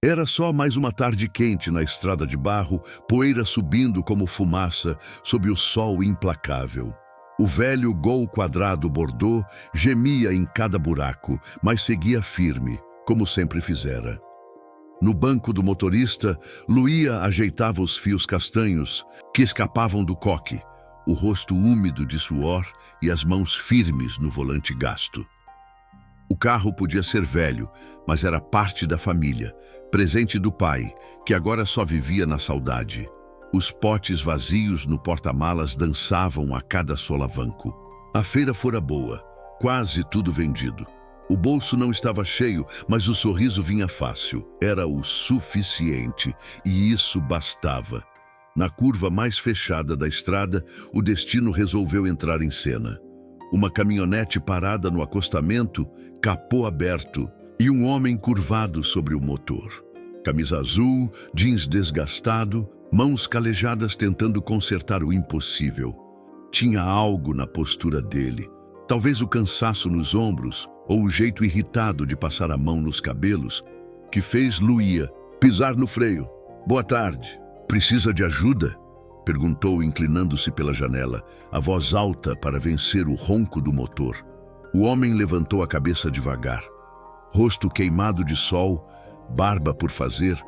Era só mais uma tarde quente na estrada de barro, poeira subindo como fumaça sob o sol implacável. O velho Gol quadrado Bordeaux gemia em cada buraco, mas seguia firme, como sempre fizera. No banco do motorista, Luía ajeitava os fios castanhos que escapavam do coque, o rosto úmido de suor e as mãos firmes no volante gasto. O carro podia ser velho, mas era parte da família, presente do pai, que agora só vivia na saudade. Os potes vazios no porta-malas dançavam a cada solavanco. A feira fora boa, quase tudo vendido. O bolso não estava cheio, mas o sorriso vinha fácil. Era o suficiente, e isso bastava. Na curva mais fechada da estrada, o destino resolveu entrar em cena. Uma caminhonete parada no acostamento, capô aberto, e um homem curvado sobre o motor. Camisa azul, jeans desgastado, mãos calejadas tentando consertar o impossível. Tinha algo na postura dele, talvez o cansaço nos ombros ou o jeito irritado de passar a mão nos cabelos, que fez Luía pisar no freio. "Boa tarde. Precisa de ajuda?" perguntou, inclinando-se pela janela, a voz alta para vencer o ronco do motor. O homem levantou a cabeça devagar. Rosto queimado de sol, barba por fazer,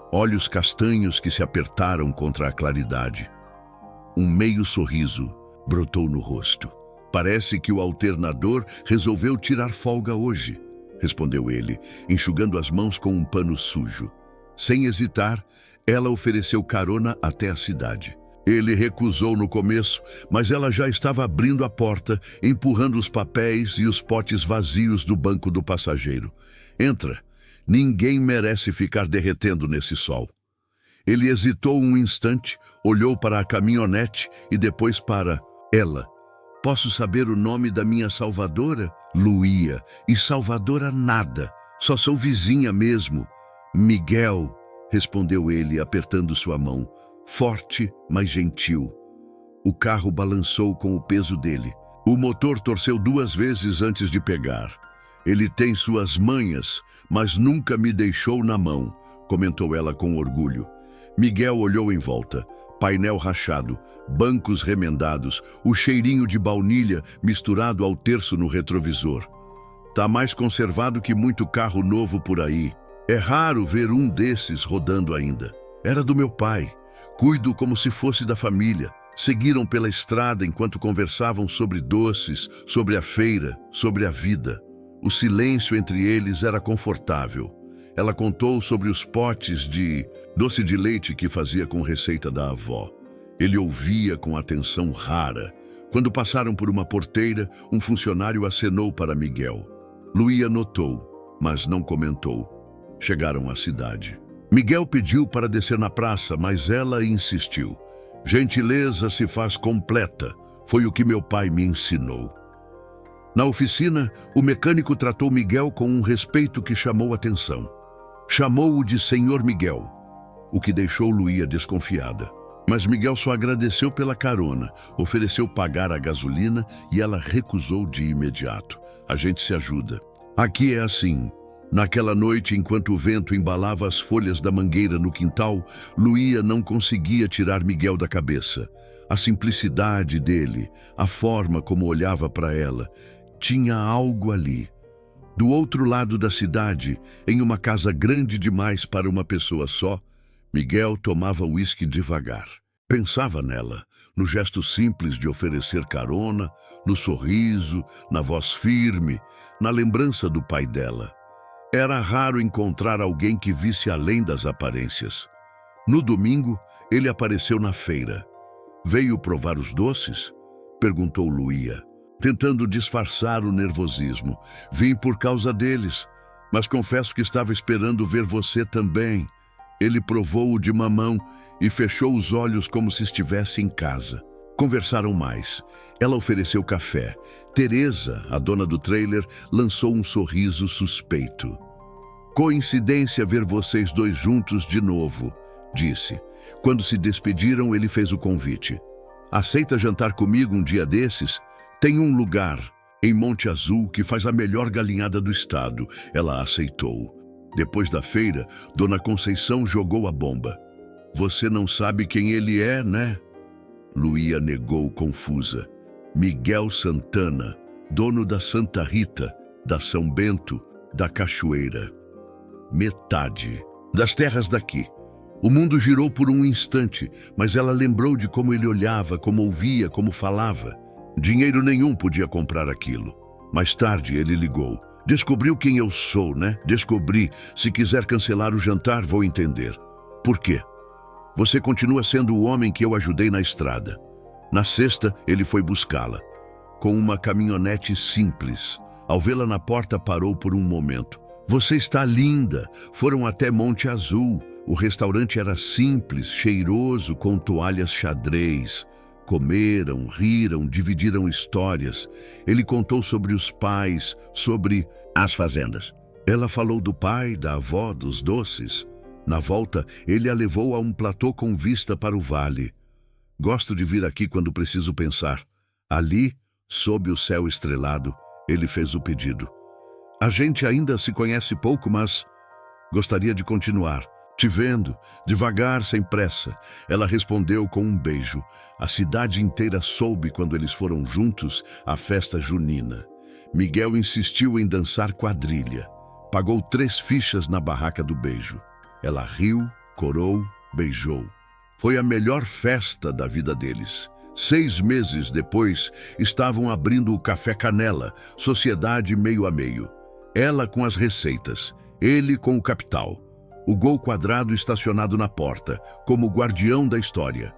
olhos castanhos que se apertaram contra a claridade. Um meio sorriso brotou no rosto. "Parece que o alternador resolveu tirar folga hoje", respondeu ele, enxugando as mãos com um pano sujo. Sem hesitar, ela ofereceu carona até a cidade. Ele recusou no começo, mas ela já estava abrindo a porta, empurrando os papéis e os potes vazios do banco do passageiro. "Entra. Ninguém merece ficar derretendo nesse sol." Ele hesitou um instante, olhou para a caminhonete e depois para ela. "Posso saber o nome da minha salvadora?" "Luía. E salvadora nada. Só sou vizinha mesmo." "Miguel", respondeu ele, apertando sua mão. Forte, mas gentil. O carro balançou com o peso dele. O motor torceu 2 vezes antes de pegar. "Ele tem suas manhas, mas nunca me deixou na mão", comentou ela com orgulho. Miguel olhou em volta. Painel rachado, bancos remendados, o cheirinho de baunilha misturado ao terço no retrovisor. "Tá mais conservado que muito carro novo por aí. É raro ver um desses rodando ainda. Era do meu pai. Cuido como se fosse da família." Seguiram pela estrada enquanto conversavam sobre doces, sobre a feira, sobre a vida. O silêncio entre eles era confortável. Ela contou sobre os potes de doce de leite que fazia com receita da avó. Ele ouvia com atenção rara. Quando passaram por uma porteira, um funcionário acenou para Miguel. Luía notou, mas não comentou. Chegaram à cidade. Miguel pediu para descer na praça, mas ela insistiu. "Gentileza se faz completa, foi o que meu pai me ensinou." Na oficina, o mecânico tratou Miguel com um respeito que chamou atenção. Chamou-o de Senhor Miguel, o que deixou Luía desconfiada. Mas Miguel só agradeceu pela carona, ofereceu pagar a gasolina e ela recusou de imediato. "A gente se ajuda. Aqui é assim." Naquela noite, enquanto o vento embalava as folhas da mangueira no quintal, Luía não conseguia tirar Miguel da cabeça. A simplicidade dele, a forma como olhava para ela, tinha algo ali. Do outro lado da cidade, em uma casa grande demais para uma pessoa só, Miguel tomava uísque devagar. Pensava nela, no gesto simples de oferecer carona, no sorriso, na voz firme, na lembrança do pai dela. Era raro encontrar alguém que visse além das aparências. No domingo, ele apareceu na feira. "Veio provar os doces?" perguntou Luía, tentando disfarçar o nervosismo. "Vim por causa deles, mas confesso que estava esperando ver você também." Ele provou-o de mamão e fechou os olhos como se estivesse em casa. Conversaram mais. Ela ofereceu café. Teresa, a dona do trailer, lançou um sorriso suspeito. "Coincidência ver vocês dois juntos de novo", disse. Quando se despediram, ele fez o convite. "Aceita jantar comigo um dia desses? Tem um lugar em Monte Azul que faz a melhor galinhada do estado." Ela aceitou. Depois da feira, Dona Conceição jogou a bomba. Você não sabe quem ele é, né? Luía negou confusa. Miguel Santana, dono da Santa Rita, da São Bento, da Cachoeira. Metade das terras daqui. O mundo girou por um instante, mas ela lembrou de como ele olhava, como ouvia, como falava. Dinheiro nenhum podia comprar aquilo. Mais tarde ele ligou. Descobriu quem eu sou, né? Descobri. Se quiser cancelar o jantar, vou entender. Por quê? Você continua sendo o homem que eu ajudei na estrada. Na sexta, ele foi buscá-la. Com uma caminhonete simples. Ao vê-la na porta, parou por um momento. Você está linda. Foram até Monte Azul. O restaurante era simples, cheiroso, com toalhas xadrez. Comeram, riram, dividiram histórias. Ele contou sobre os pais, sobre as fazendas. Ela falou do pai, da avó, dos doces. Na volta, ele a levou a um platô com vista para o vale. Gosto de vir aqui quando preciso pensar. Ali, sob o céu estrelado, ele fez o pedido. A gente ainda se conhece pouco, mas gostaria de continuar. Te vendo, devagar, sem pressa. Ela respondeu com um beijo. A cidade inteira soube quando eles foram juntos à festa junina. Miguel insistiu em dançar quadrilha. Pagou 3 fichas na barraca do beijo. Ela riu, corou, beijou. Foi a melhor festa da vida deles. 6 meses depois, estavam abrindo o Café Canela, sociedade meio a meio. Ela com as receitas, ele com o capital. O Gol quadrado estacionado na porta, como guardião da história.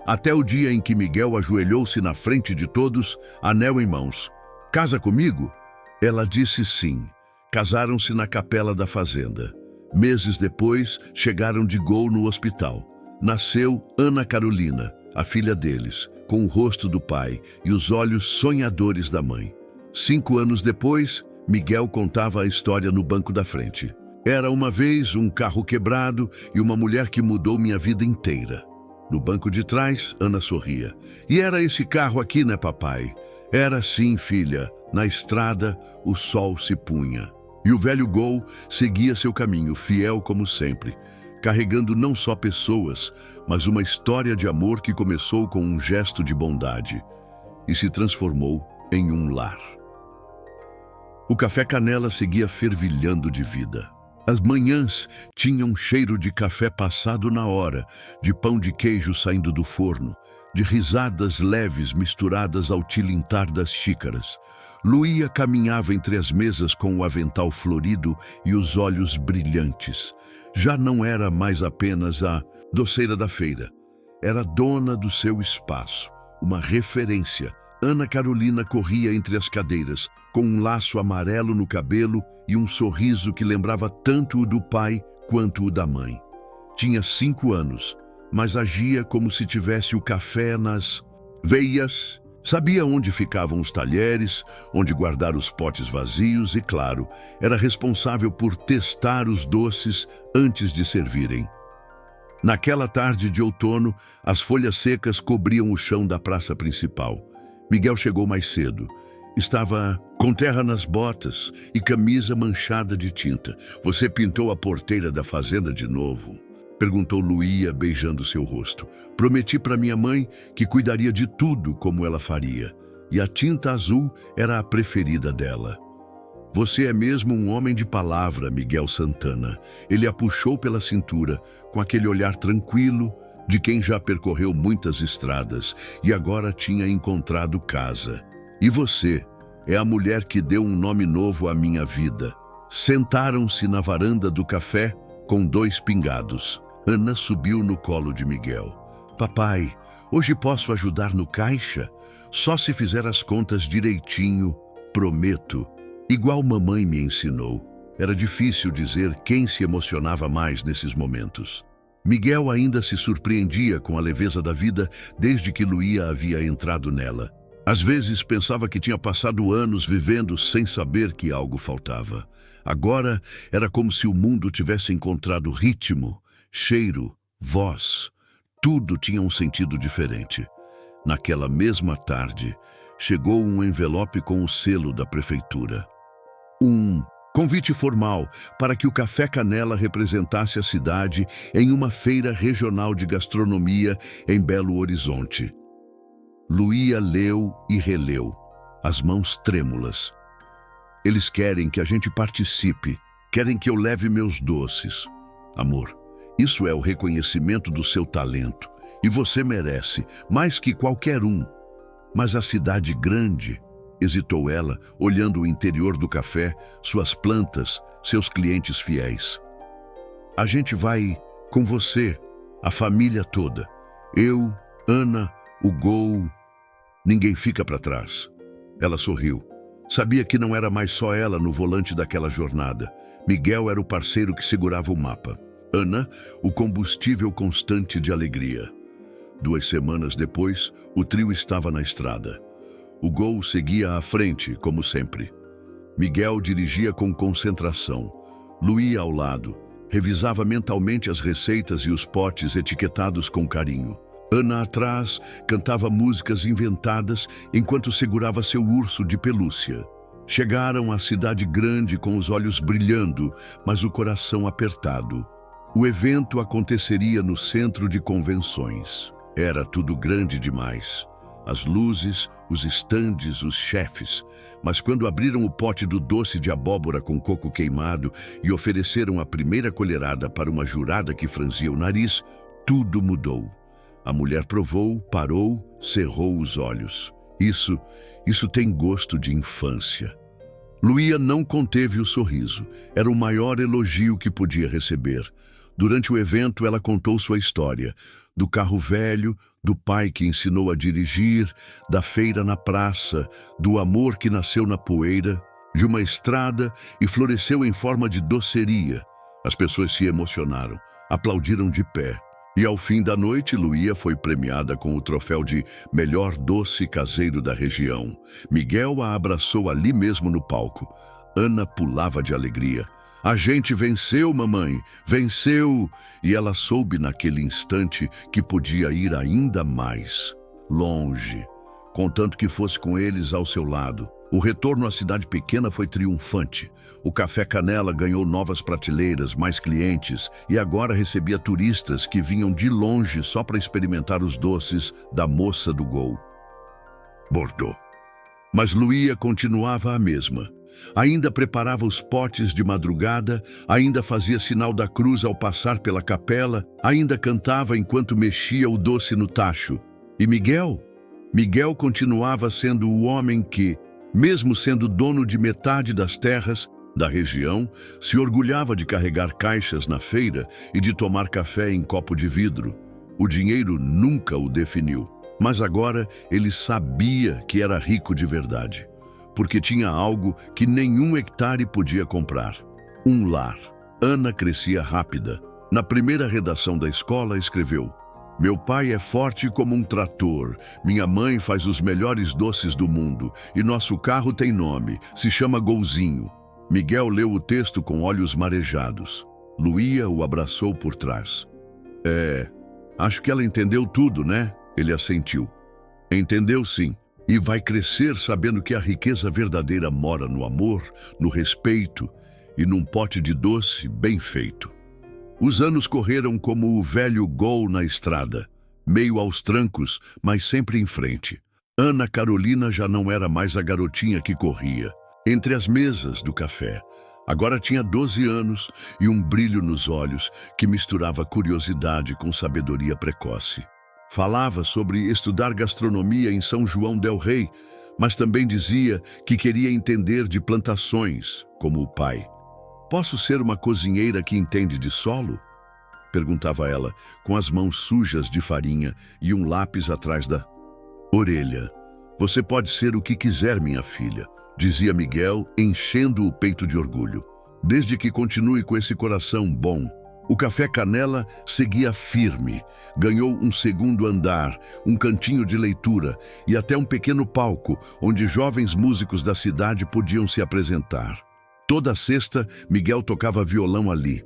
Até o dia em que Miguel ajoelhou-se na frente de todos, anel em mãos. Casa comigo? Ela disse sim. Casaram-se na capela da fazenda. Meses depois, chegaram de Gol no hospital. Nasceu Ana Carolina, a filha deles, com o rosto do pai e os olhos sonhadores da mãe. 5 anos depois, Miguel contava a história no banco da frente. Era uma vez um carro quebrado e uma mulher que mudou minha vida inteira. No banco de trás, Ana sorria. E era esse carro aqui, né, papai? Era sim, filha. Na estrada, o sol se punha. E o velho Gol seguia seu caminho, fiel como sempre, carregando não só pessoas, mas uma história de amor que começou com um gesto de bondade e se transformou em um lar. O Café Canela seguia fervilhando de vida. As manhãs tinham cheiro de café passado na hora, de pão de queijo saindo do forno, de risadas leves misturadas ao tilintar das xícaras. Luía caminhava entre as mesas com o avental florido e os olhos brilhantes. Já não era mais apenas a doceira da feira. Era dona do seu espaço, uma referência. Ana Carolina corria entre as cadeiras, com um laço amarelo no cabelo e um sorriso que lembrava tanto o do pai quanto o da mãe. Tinha 5 anos, mas agia como se tivesse o café nas veias. Sabia onde ficavam os talheres, onde guardar os potes vazios e, claro, era responsável por testar os doces antes de servirem. Naquela tarde de outono, as folhas secas cobriam o chão da praça principal. Miguel chegou mais cedo. Estava com terra nas botas e camisa manchada de tinta. Você pintou a porteira da fazenda de novo? Perguntou Luía, beijando seu rosto. Prometi para minha mãe que cuidaria de tudo como ela faria. E a tinta azul era a preferida dela. Você é mesmo um homem de palavra, Miguel Santana. Ele a puxou pela cintura, com aquele olhar tranquilo, de quem já percorreu muitas estradas e agora tinha encontrado casa. E você é a mulher que deu um nome novo à minha vida. Sentaram-se na varanda do café com 2 pingados. Ana subiu no colo de Miguel. Papai, hoje posso ajudar no caixa? Só se fizer as contas direitinho, prometo. Igual mamãe me ensinou. Era difícil dizer quem se emocionava mais nesses momentos. Miguel ainda se surpreendia com a leveza da vida desde que Luía havia entrado nela. Às vezes pensava que tinha passado anos vivendo sem saber que algo faltava. Agora era como se o mundo tivesse encontrado ritmo, cheiro, voz. Tudo tinha um sentido diferente. Naquela mesma tarde, chegou um envelope com o selo da prefeitura. Um Convite formal para que o Café Canela representasse a cidade em uma feira regional de gastronomia em Belo Horizonte. Luía leu e releu, as mãos trêmulas. Eles querem que a gente participe, querem que eu leve meus doces. Amor, isso é o reconhecimento do seu talento, e você merece, mais que qualquer um. Mas a cidade grande, hesitou ela, olhando o interior do café, suas plantas, seus clientes fiéis. A gente vai com você, a família toda. Eu, Ana, o Gol. Ninguém fica para trás. Ela sorriu. Sabia que não era mais só ela no volante daquela jornada. Miguel era o parceiro que segurava o mapa. Ana, o combustível constante de alegria. 2 semanas depois, o trio estava na estrada. O Gol seguia à frente, como sempre. Miguel dirigia com concentração. Luía ao lado. Revisava mentalmente as receitas e os potes etiquetados com carinho. Ana atrás cantava músicas inventadas enquanto segurava seu urso de pelúcia. Chegaram à cidade grande com os olhos brilhando, mas o coração apertado. O evento aconteceria no centro de convenções. Era tudo grande demais. As luzes, os estandes, os chefes. Mas quando abriram o pote do doce de abóbora com coco queimado e ofereceram a primeira colherada para uma jurada que franzia o nariz, tudo mudou. A mulher provou, parou, cerrou os olhos. Isso tem gosto de infância. Luía não conteve o sorriso. Era o maior elogio que podia receber. Durante o evento, ela contou sua história. Do carro velho, do pai que ensinou a dirigir, da feira na praça, do amor que nasceu na poeira, de uma estrada e floresceu em forma de doceria. As pessoas se emocionaram, aplaudiram de pé. E ao fim da noite, Luía foi premiada com o troféu de melhor doce caseiro da região. Miguel a abraçou ali mesmo no palco. Ana pulava de alegria. A gente venceu, mamãe, venceu! E ela soube naquele instante que podia ir ainda mais longe, contanto que fosse com eles ao seu lado. O retorno à cidade pequena foi triunfante. O Café Canela ganhou novas prateleiras, mais clientes, e agora recebia turistas que vinham de longe só para experimentar os doces da moça do Gol. Bordeaux. Mas Luía continuava a mesma. Ainda preparava os potes de madrugada, ainda fazia sinal da cruz ao passar pela capela, ainda cantava enquanto mexia o doce no tacho. E Miguel? Miguel continuava sendo o homem que, mesmo sendo dono de metade das terras da região, se orgulhava de carregar caixas na feira e de tomar café em copo de vidro. O dinheiro nunca o definiu, mas agora ele sabia que era rico de verdade, porque tinha algo que nenhum hectare podia comprar: um lar. Ana crescia rápida. Na primeira redação da escola escreveu: meu pai é forte como um trator, minha mãe faz os melhores doces do mundo e nosso carro tem nome, se chama Golzinho. Miguel leu o texto com olhos marejados. Luía o abraçou por trás. Acho que ela entendeu tudo, né? Ele assentiu. Entendeu sim, e vai crescer sabendo que a riqueza verdadeira mora no amor, no respeito e num pote de doce bem feito. Os anos correram como o velho Gol na estrada, meio aos trancos, mas sempre em frente. Ana Carolina já não era mais a garotinha que corria entre as mesas do café. Agora tinha 12 anos e um brilho nos olhos que misturava curiosidade com sabedoria precoce. Falava sobre estudar gastronomia em São João del Rei, mas também dizia que queria entender de plantações, como o pai. Posso ser uma cozinheira que entende de solo? Perguntava ela, com as mãos sujas de farinha e um lápis atrás da orelha. Você pode ser o que quiser, minha filha, dizia Miguel, enchendo o peito de orgulho. Desde que continue com esse coração bom. O Café Canela seguia firme. Ganhou um segundo andar, um cantinho de leitura e até um pequeno palco onde jovens músicos da cidade podiam se apresentar. Toda sexta, Miguel tocava violão ali.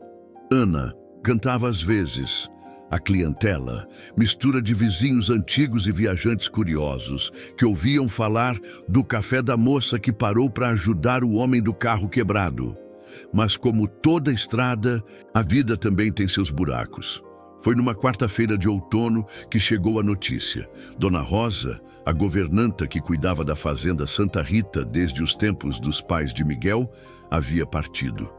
Ana cantava às vezes. A clientela, mistura de vizinhos antigos e viajantes curiosos, que ouviam falar do café da moça que parou para ajudar o homem do carro quebrado. mas como toda estrada, a vida também tem seus buracos. Foi numa quarta-feira de outono que chegou a notícia. Dona Rosa, a governanta que cuidava da fazenda Santa Rita desde os tempos dos pais de Miguel, havia partido.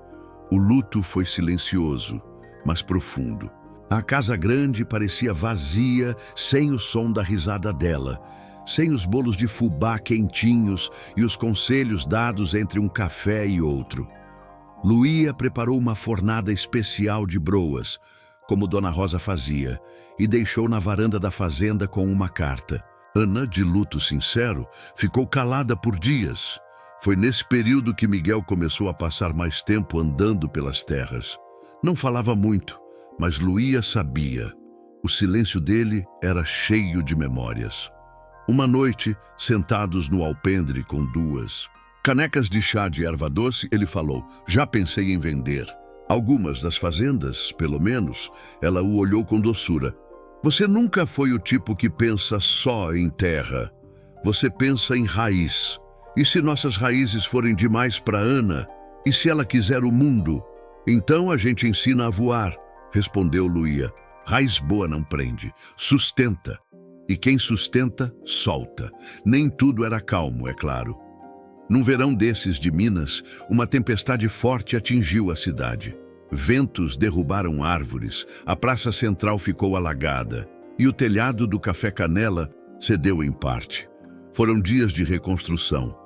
O luto foi silencioso, mas profundo. A casa grande parecia vazia, sem o som da risada dela, sem os bolos de fubá quentinhos e os conselhos dados entre um café e outro. Luía preparou uma fornada especial de broas, como Dona Rosa fazia, e deixou na varanda da fazenda com uma carta. Ana, de luto sincero, ficou calada por dias. Foi nesse período que Miguel começou a passar mais tempo andando pelas terras. Não falava muito, mas Luía sabia. O silêncio dele era cheio de memórias. Uma noite, sentados no alpendre com 2 canecas de chá de erva doce, ele falou: "Já pensei em vender. Algumas das fazendas, pelo menos." Ela o olhou com doçura. "Você nunca foi o tipo que pensa só em terra. Você pensa em raiz. E se nossas raízes forem demais para Ana? E se ela quiser o mundo? Então a gente ensina a voar", respondeu Luía. "Raiz boa não prende, sustenta. E quem sustenta, solta." Nem tudo era calmo, é claro. Num verão desses de Minas, uma tempestade forte atingiu a cidade. Ventos derrubaram árvores, a praça central ficou alagada e o telhado do Café Canela cedeu em parte. Foram dias de reconstrução.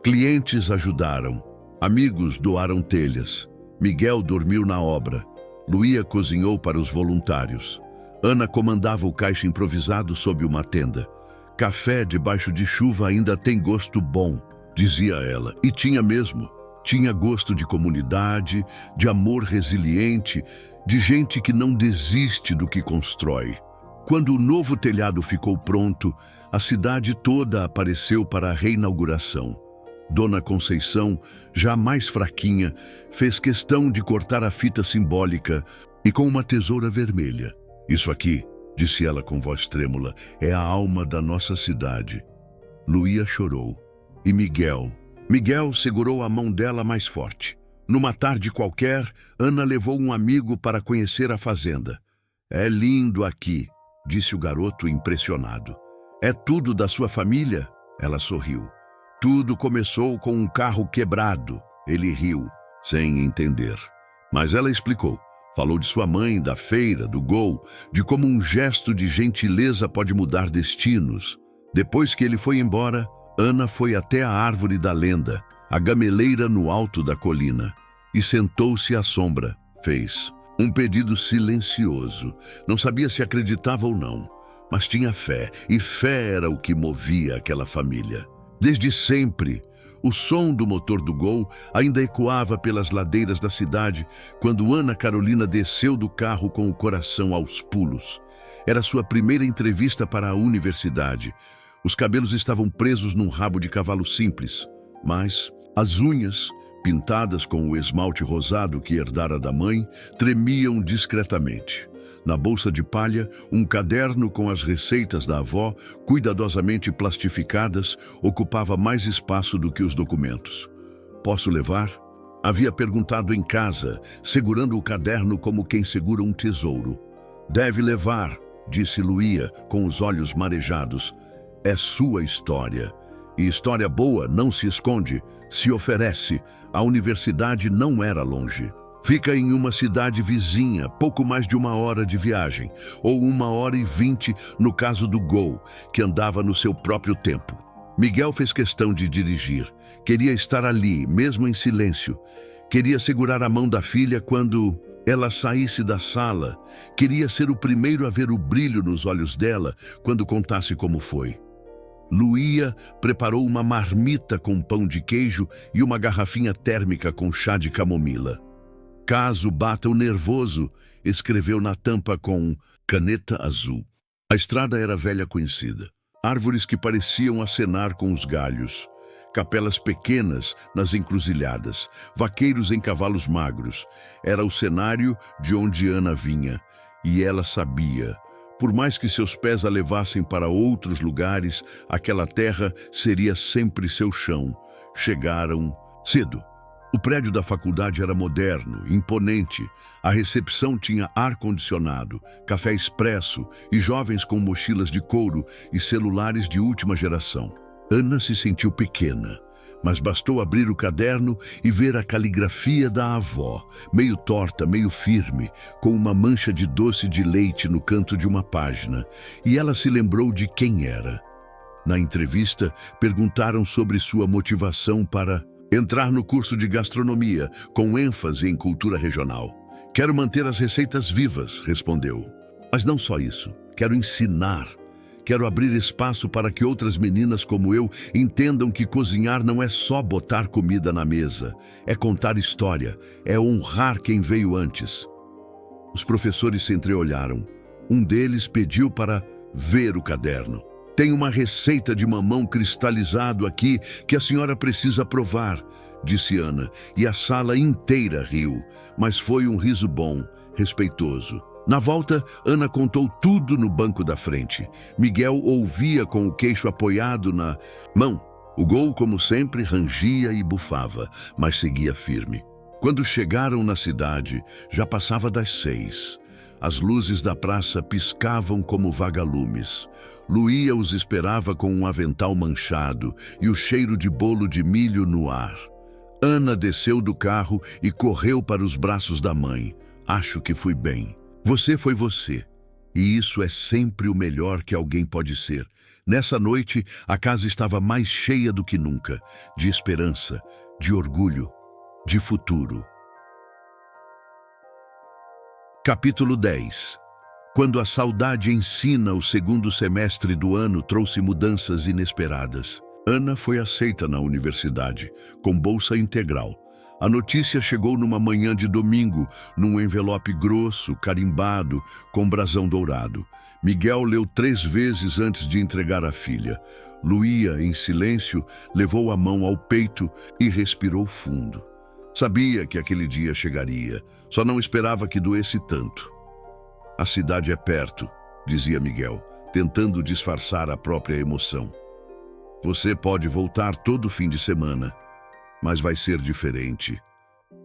Clientes ajudaram, amigos doaram telhas. Miguel dormiu na obra. Luía cozinhou para os voluntários. Ana comandava o caixa improvisado sob uma tenda. "Café debaixo de chuva ainda tem gosto bom", dizia ela, e tinha mesmo. Tinha gosto de comunidade, de amor resiliente, de gente que não desiste do que constrói. Quando o novo telhado ficou pronto, a cidade toda apareceu para a reinauguração. Dona Conceição, já mais fraquinha, fez questão de cortar a fita simbólica e com uma tesoura vermelha. "Isso aqui", disse ela com voz trêmula, "é a alma da nossa cidade." Luía chorou. E Miguel segurou a mão dela mais forte. Numa tarde qualquer, Ana levou um amigo para conhecer a fazenda. "É lindo aqui", disse o garoto impressionado. "É tudo da sua família?" Ela sorriu. "Tudo começou com um carro quebrado." Ele riu, sem entender. Mas ela explicou. Falou de sua mãe, da feira, do Gol, de como um gesto de gentileza pode mudar destinos. Depois que ele foi embora, Ana foi até a árvore da lenda, a gameleira no alto da colina, e sentou-se à sombra. Fez um pedido silencioso. Não sabia se acreditava ou não, mas tinha fé, e fé era o que movia aquela família. Desde sempre, o som do motor do Gol ainda ecoava pelas ladeiras da cidade quando Ana Carolina desceu do carro com o coração aos pulos. Era sua primeira entrevista para a universidade. Os cabelos estavam presos num rabo de cavalo simples, mas as unhas, pintadas com o esmalte rosado que herdara da mãe, tremiam discretamente. Na bolsa de palha, um caderno com as receitas da avó, cuidadosamente plastificadas, ocupava mais espaço do que os documentos. "Posso levar?" Havia perguntado em casa, segurando o caderno como quem segura um tesouro. "Deve levar", disse Luía, com os olhos marejados. "É sua história. E história boa não se esconde, se oferece." A universidade não era longe. Fica em uma cidade vizinha, pouco mais de 1 hora de viagem, ou 1h20 no caso do Gol, que andava no seu próprio tempo. Miguel fez questão de dirigir. Queria estar ali, mesmo em silêncio. Queria segurar a mão da filha quando ela saísse da sala. Queria ser o primeiro a ver o brilho nos olhos dela quando contasse como foi. Luía preparou uma marmita com pão de queijo e uma garrafinha térmica com chá de camomila. "Caso bata o nervoso", escreveu na tampa com caneta azul. A estrada era velha conhecida. Árvores que pareciam acenar com os galhos. Capelas pequenas nas encruzilhadas. Vaqueiros em cavalos magros. Era o cenário de onde Ana vinha. E ela sabia. Por mais que seus pés a levassem para outros lugares, aquela terra seria sempre seu chão. Chegaram cedo. O prédio da faculdade era moderno, imponente. A recepção tinha ar-condicionado, café expresso e jovens com mochilas de couro e celulares de última geração. Ana se sentiu pequena, mas bastou abrir o caderno e ver a caligrafia da avó, meio torta, meio firme, com uma mancha de doce de leite no canto de uma página, e ela se lembrou de quem era. Na entrevista, perguntaram sobre sua motivação para entrar no curso de gastronomia, com ênfase em cultura regional. Quero manter as receitas vivas, respondeu. Mas não só isso, quero ensinar. Quero abrir espaço para que outras meninas como eu entendam que cozinhar não é só botar comida na mesa, é contar história, é honrar quem veio antes. Os professores se entreolharam. Um deles pediu para ver o caderno. Tem uma receita de mamão cristalizado aqui que a senhora precisa provar, disse Ana, e a sala inteira riu, mas foi um riso bom, respeitoso. Na volta, Ana contou tudo no banco da frente. Miguel ouvia com o queixo apoiado na mão. O gol, como sempre, rangia e bufava, mas seguia firme. Quando chegaram na cidade, já passava das 6. As luzes da praça piscavam como vagalumes. Luía os esperava com um avental manchado e o cheiro de bolo de milho no ar. Ana desceu do carro e correu para os braços da mãe. Acho que fui bem. Você foi você. E isso é sempre o melhor que alguém pode ser. Nessa noite, a casa estava mais cheia do que nunca, de esperança, de orgulho, de futuro. Capítulo 10. Quando a saudade ensina, o segundo semestre do ano trouxe mudanças inesperadas. Ana foi aceita na universidade, com bolsa integral. A notícia chegou numa manhã de domingo, num envelope grosso, carimbado, com brasão dourado. Miguel leu 3 vezes antes de entregar à filha. Luía, em silêncio, levou a mão ao peito e respirou fundo. Sabia que aquele dia chegaria, só não esperava que doesse tanto. A cidade é perto, dizia Miguel, tentando disfarçar a própria emoção. Você pode voltar todo fim de semana, mas vai ser diferente,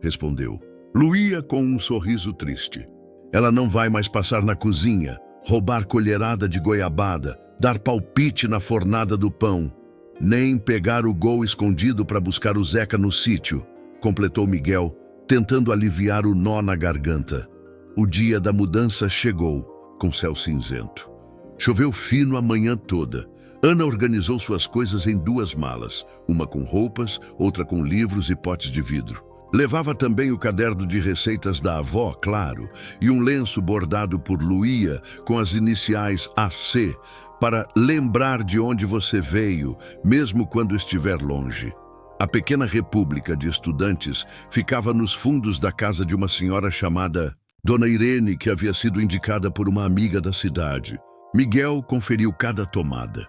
respondeu. Luía com um sorriso triste. Ela não vai mais passar na cozinha, roubar colherada de goiabada, dar palpite na fornada do pão, nem pegar o gol escondido para buscar o Zeca no sítio, completou Miguel, tentando aliviar o nó na garganta. O dia da mudança chegou, com céu cinzento. Choveu fino a manhã toda. Ana organizou suas coisas em 2 malas, uma com roupas, outra com livros e potes de vidro. Levava também o caderno de receitas da avó, claro, e um lenço bordado por Luía com as iniciais AC, para lembrar de onde você veio, mesmo quando estiver longe. A pequena república de estudantes ficava nos fundos da casa de uma senhora chamada Dona Irene, que havia sido indicada por uma amiga da cidade. Miguel conferiu cada tomada.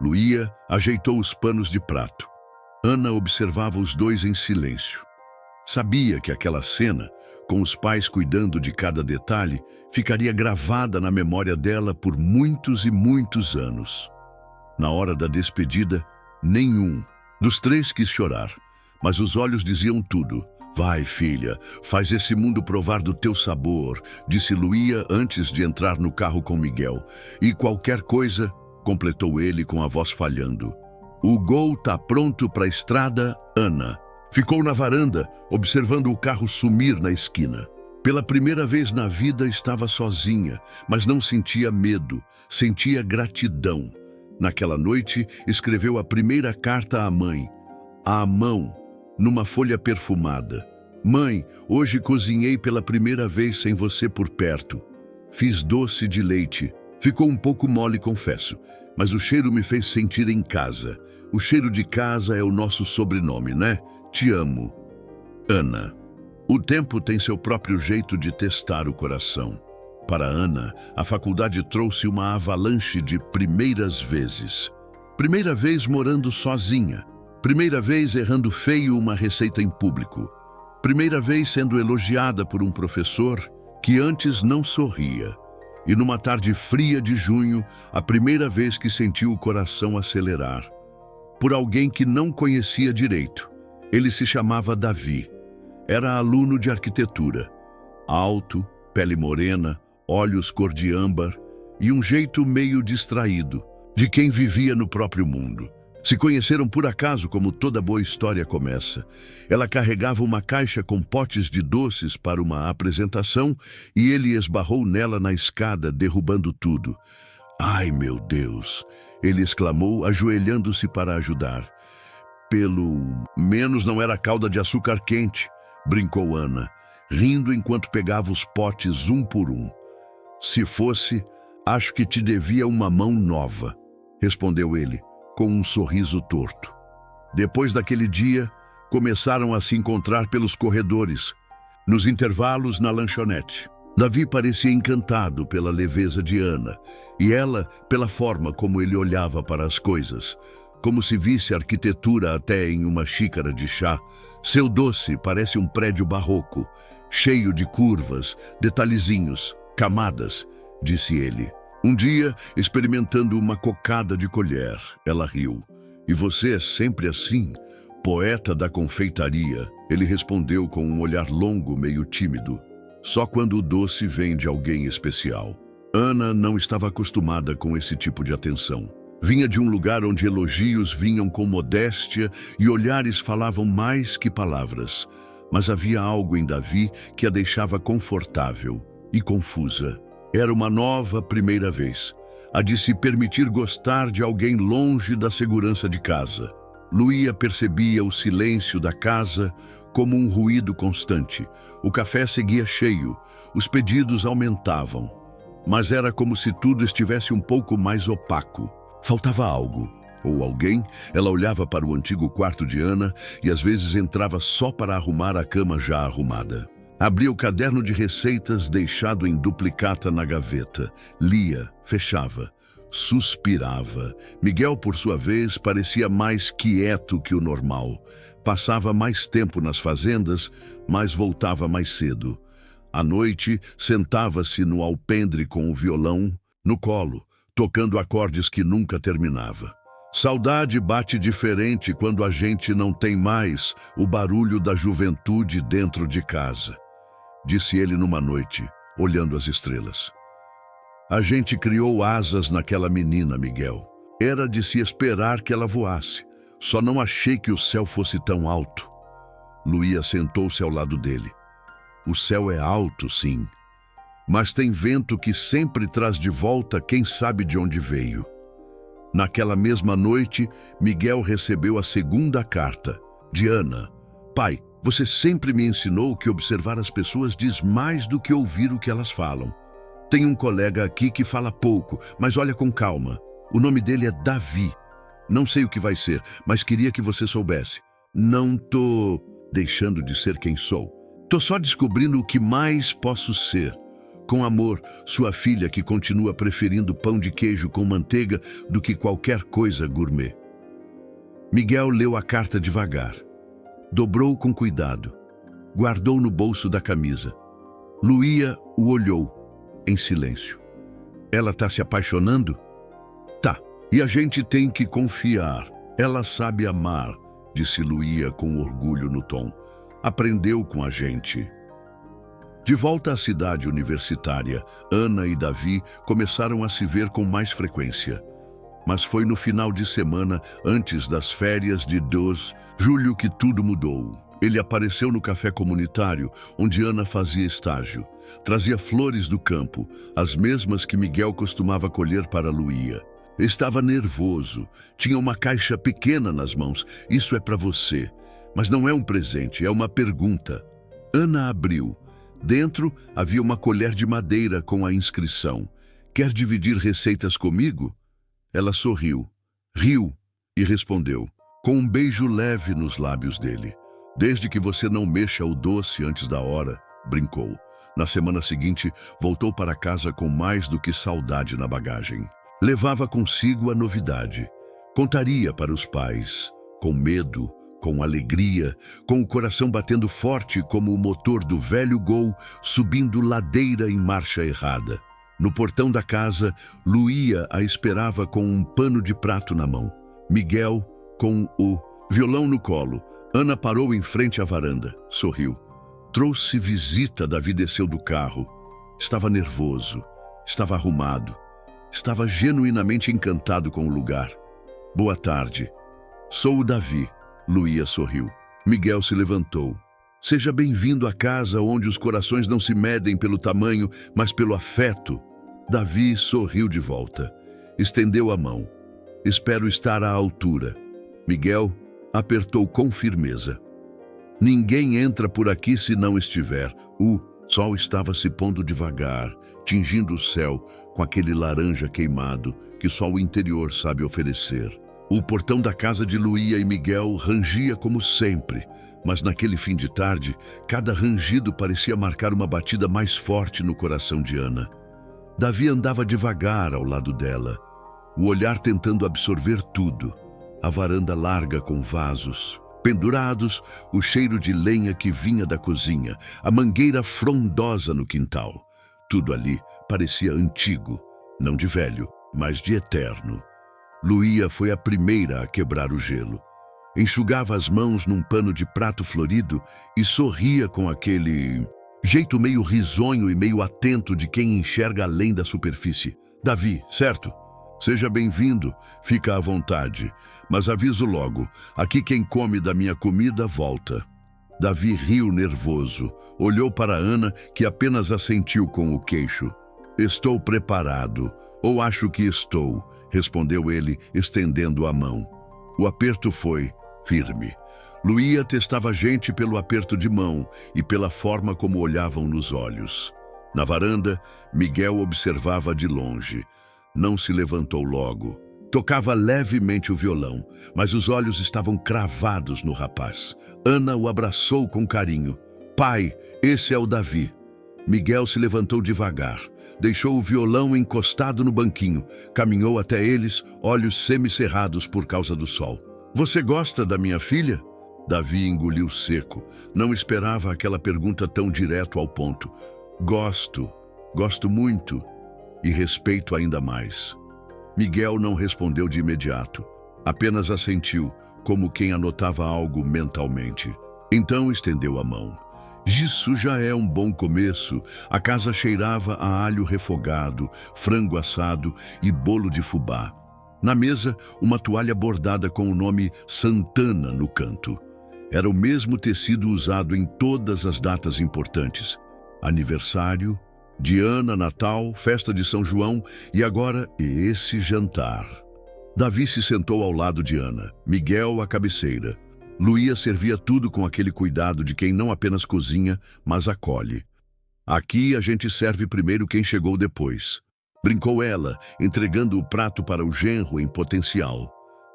Luía ajeitou os panos de prato. Ana observava os dois em silêncio. Sabia que aquela cena, com os pais cuidando de cada detalhe, ficaria gravada na memória dela por muitos e muitos anos. Na hora da despedida, nenhum dos 3 quis chorar, mas os olhos diziam tudo. Vai, filha, faz esse mundo provar do teu sabor, disse Luía antes de entrar no carro com Miguel. E qualquer coisa, completou ele com a voz falhando. O gol tá pronto para a estrada, Ana. Ficou na varanda, observando o carro sumir na esquina. Pela primeira vez na vida estava sozinha, mas não sentia medo, sentia gratidão. Naquela noite, escreveu a primeira carta à mãe, à mão, numa folha perfumada. Mãe, hoje cozinhei pela primeira vez sem você por perto. Fiz doce de leite. Ficou um pouco mole, confesso, mas o cheiro me fez sentir em casa. O cheiro de casa é o nosso sobrenome, né? Te amo. Ana. O tempo tem seu próprio jeito de testar o coração. Para Ana, a faculdade trouxe uma avalanche de primeiras vezes. Primeira vez morando sozinha. Primeira vez errando feio uma receita em público. Primeira vez sendo elogiada por um professor que antes não sorria. E numa tarde fria de junho, a primeira vez que sentiu o coração acelerar. Por alguém que não conhecia direito. Ele se chamava Davi. Era aluno de arquitetura. Alto, pele morena, olhos cor de âmbar e um jeito meio distraído, de quem vivia no próprio mundo. Se conheceram por acaso, como toda boa história começa. Ela carregava uma caixa com potes de doces para uma apresentação e ele esbarrou nela na escada, derrubando tudo. "Ai, meu Deus!" ele exclamou, ajoelhando-se para ajudar. "Pelo menos não era calda de açúcar quente", brincou Ana, rindo enquanto pegava os potes um por um. "Se fosse, acho que te devia uma mão nova", respondeu ele, com um sorriso torto. Depois daquele dia, começaram a se encontrar pelos corredores, nos intervalos na lanchonete. Davi parecia encantado pela leveza de Ana, e ela pela forma como ele olhava para as coisas, como se visse arquitetura até em uma xícara de chá. "Seu doce parece um prédio barroco, cheio de curvas, detalhezinhos, camadas", disse ele. Um dia, experimentando uma cocada de colher, ela riu. "E você é sempre assim, poeta da confeitaria", ele respondeu com um olhar longo, meio tímido. "Só quando o doce vem de alguém especial." Ana não estava acostumada com esse tipo de atenção. Vinha de um lugar onde elogios vinham com modéstia e olhares falavam mais que palavras. Mas havia algo em Davi que a deixava confortável e confusa. Era uma nova primeira vez, a de se permitir gostar de alguém longe da segurança de casa. Luía percebia o silêncio da casa como um ruído constante. O café seguia cheio, os pedidos aumentavam. Mas era como se tudo estivesse um pouco mais opaco. Faltava algo, ou alguém. Ela olhava para o antigo quarto de Ana e às vezes entrava só para arrumar a cama já arrumada. Abria o caderno de receitas deixado em duplicata na gaveta. Lia, fechava, suspirava. Miguel, por sua vez, parecia mais quieto que o normal. Passava mais tempo nas fazendas, mas voltava mais cedo. À noite, sentava-se no alpendre com o violão no colo, tocando acordes que nunca terminava. Saudade bate diferente quando a gente não tem mais o barulho da juventude dentro de casa, disse ele numa noite, olhando as estrelas. A gente criou asas naquela menina, Miguel. Era de se esperar que ela voasse. Só não achei que o céu fosse tão alto. Luía sentou-se ao lado dele. O céu é alto, sim, mas tem vento que sempre traz de volta quem sabe de onde veio. Naquela mesma noite, Miguel recebeu a segunda carta, de Ana. Pai, você sempre me ensinou que observar as pessoas diz mais do que ouvir o que elas falam. Tem um colega aqui que fala pouco, mas olha com calma. O nome dele é Davi. Não sei o que vai ser, mas queria que você soubesse. Não tô deixando de ser quem sou. Tô só descobrindo o que mais posso ser. Com amor, sua filha que continua preferindo pão de queijo com manteiga do que qualquer coisa gourmet. Miguel leu a carta devagar. Dobrou com cuidado. Guardou no bolso da camisa. Luía o olhou, em silêncio. Ela tá se apaixonando? Tá. E a gente tem que confiar. Ela sabe amar, disse Luía com orgulho no tom. Aprendeu com a gente. De volta à cidade universitária, Ana e Davi começaram a se ver com mais frequência. Mas foi no final de semana, antes das férias de 2 de julho, que tudo mudou. Ele apareceu no café comunitário, onde Ana fazia estágio. Trazia flores do campo, as mesmas que Miguel costumava colher para Luía. Estava nervoso, tinha uma caixa pequena nas mãos. Isso é para você. Mas não é um presente, é uma pergunta. Ana abriu. Dentro havia uma colher de madeira com a inscrição: Quer dividir receitas comigo? Ela sorriu, riu e respondeu, com um beijo leve nos lábios dele. Desde que você não mexa o doce antes da hora, brincou. Na semana seguinte, voltou para casa com mais do que saudade na bagagem. Levava consigo a novidade. Contaria para os pais, com medo, com alegria, com o coração batendo forte como o motor do velho Gol subindo ladeira em marcha errada. No portão da casa, Luía a esperava com um pano de prato na mão. Miguel com o violão no colo. Ana parou em frente à varanda, sorriu. Trouxe visita. Davi desceu do carro. Estava nervoso, estava arrumado, estava genuinamente encantado com o lugar. Boa tarde. Sou o Davi. Luía sorriu. Miguel se levantou. Seja bem-vindo à casa onde os corações não se medem pelo tamanho, mas pelo afeto. Davi sorriu de volta. Estendeu a mão. Espero estar à altura. Miguel apertou com firmeza. Ninguém entra por aqui se não estiver. O sol estava se pondo devagar, tingindo o céu com aquele laranja queimado que só o interior sabe oferecer. O portão da casa de Luía e Miguel rangia como sempre, mas naquele fim de tarde, cada rangido parecia marcar uma batida mais forte no coração de Ana. Davi andava devagar ao lado dela, o olhar tentando absorver tudo. A varanda larga com vasos pendurados, o cheiro de lenha que vinha da cozinha, a mangueira frondosa no quintal. Tudo ali parecia antigo, não de velho, mas de eterno. Luía foi a primeira a quebrar o gelo. Enxugava as mãos num pano de prato florido e sorria com aquele jeito meio risonho e meio atento de quem enxerga além da superfície. Davi, certo? Seja bem-vindo, fica à vontade. Mas aviso logo, aqui quem come da minha comida volta. Davi riu nervoso, olhou para Ana, que apenas assentiu com o queixo. Estou preparado, ou acho que estou, respondeu ele, estendendo a mão. O aperto foi firme. Luía testava a gente pelo aperto de mão e pela forma como olhavam nos olhos. Na varanda, Miguel observava de longe. Não se levantou logo. Tocava levemente o violão, mas os olhos estavam cravados no rapaz. Ana o abraçou com carinho. Pai, esse é o Davi. Miguel se levantou devagar. Deixou o violão encostado no banquinho. Caminhou até eles, olhos semicerrados por causa do sol. Você gosta da minha filha? Davi engoliu seco. Não esperava aquela pergunta tão direto ao ponto. Gosto muito. E respeito ainda mais. Miguel não respondeu de imediato. Apenas assentiu, como quem anotava algo mentalmente. Então estendeu a mão. Isso já é um bom começo. A casa cheirava a alho refogado, frango assado e bolo de fubá. Na mesa, uma toalha bordada com o nome Santana no canto. Era o mesmo tecido usado em todas as datas importantes. Aniversário, de Ana, Natal, festa de São João e agora esse jantar. Davi se sentou ao lado de Ana, Miguel à cabeceira. Luía servia tudo com aquele cuidado de quem não apenas cozinha, mas acolhe. Aqui a gente serve primeiro quem chegou depois. Brincou ela, entregando o prato para o genro em potencial.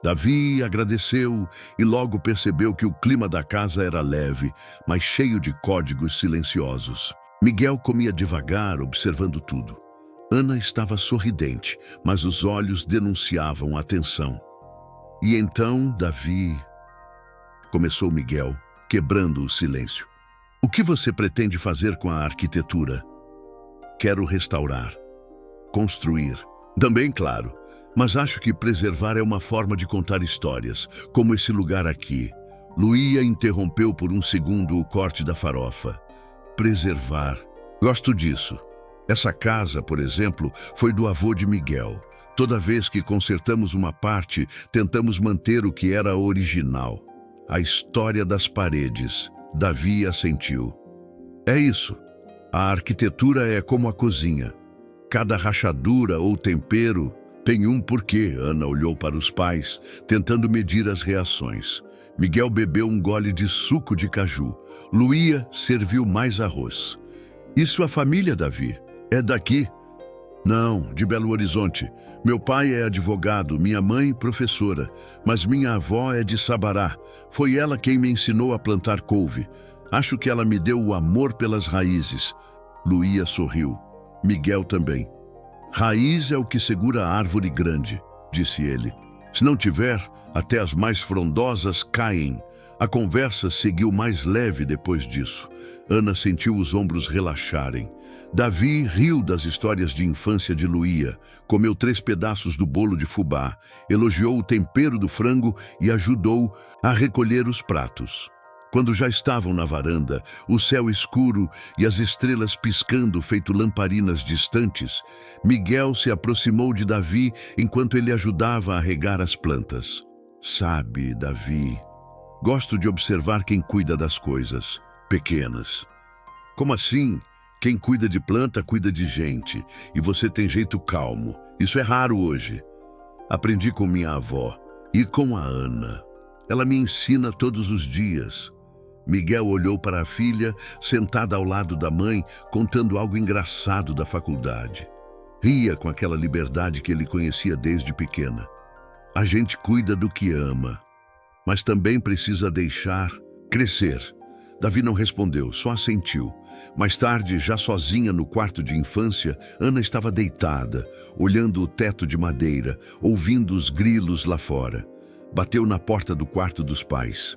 Davi agradeceu e logo percebeu que o clima da casa era leve, mas cheio de códigos silenciosos. Miguel comia devagar, observando tudo. Ana estava sorridente, mas os olhos denunciavam atenção. E então, Davi... Começou Miguel, quebrando o silêncio. O que você pretende fazer com a arquitetura? Quero restaurar. Construir. Também, claro. Mas acho que preservar é uma forma de contar histórias, como esse lugar aqui. Luía interrompeu por um segundo o corte da farofa. Preservar. Gosto disso. Essa casa, por exemplo, foi do avô de Miguel. Toda vez que consertamos uma parte, tentamos manter o que era original. A história das paredes. Davi assentiu. É isso. A arquitetura é como a cozinha. Cada rachadura ou tempero tem um porquê. Ana olhou para os pais, tentando medir as reações. Miguel bebeu um gole de suco de caju. Luía serviu mais arroz. E sua família, Davi? É daqui? Não, de Belo Horizonte. Meu pai é advogado, minha mãe professora, mas minha avó é de Sabará. Foi ela quem me ensinou a plantar couve. Acho que ela me deu o amor pelas raízes. Luía sorriu. Miguel também. Raiz é o que segura a árvore grande, disse ele. Se não tiver, até as mais frondosas caem. A conversa seguiu mais leve depois disso. Ana sentiu os ombros relaxarem. Davi riu das histórias de infância de Luía, comeu 3 pedaços do bolo de fubá, elogiou o tempero do frango e ajudou a recolher os pratos. Quando já estavam na varanda, o céu escuro e as estrelas piscando feito lamparinas distantes, Miguel se aproximou de Davi enquanto ele ajudava a regar as plantas. Sabe, Davi, gosto de observar quem cuida das coisas pequenas. Como assim? Quem cuida de planta, cuida de gente. E você tem jeito calmo. Isso é raro hoje. Aprendi com minha avó e com a Ana. Ela me ensina todos os dias. Miguel olhou para a filha, sentada ao lado da mãe, contando algo engraçado da faculdade. Ria com aquela liberdade que ele conhecia desde pequena. A gente cuida do que ama, mas também precisa deixar crescer. Davi não respondeu, só assentiu. Mais tarde, já sozinha no quarto de infância, Ana estava deitada, olhando o teto de madeira, ouvindo os grilos lá fora. Bateu na porta do quarto dos pais.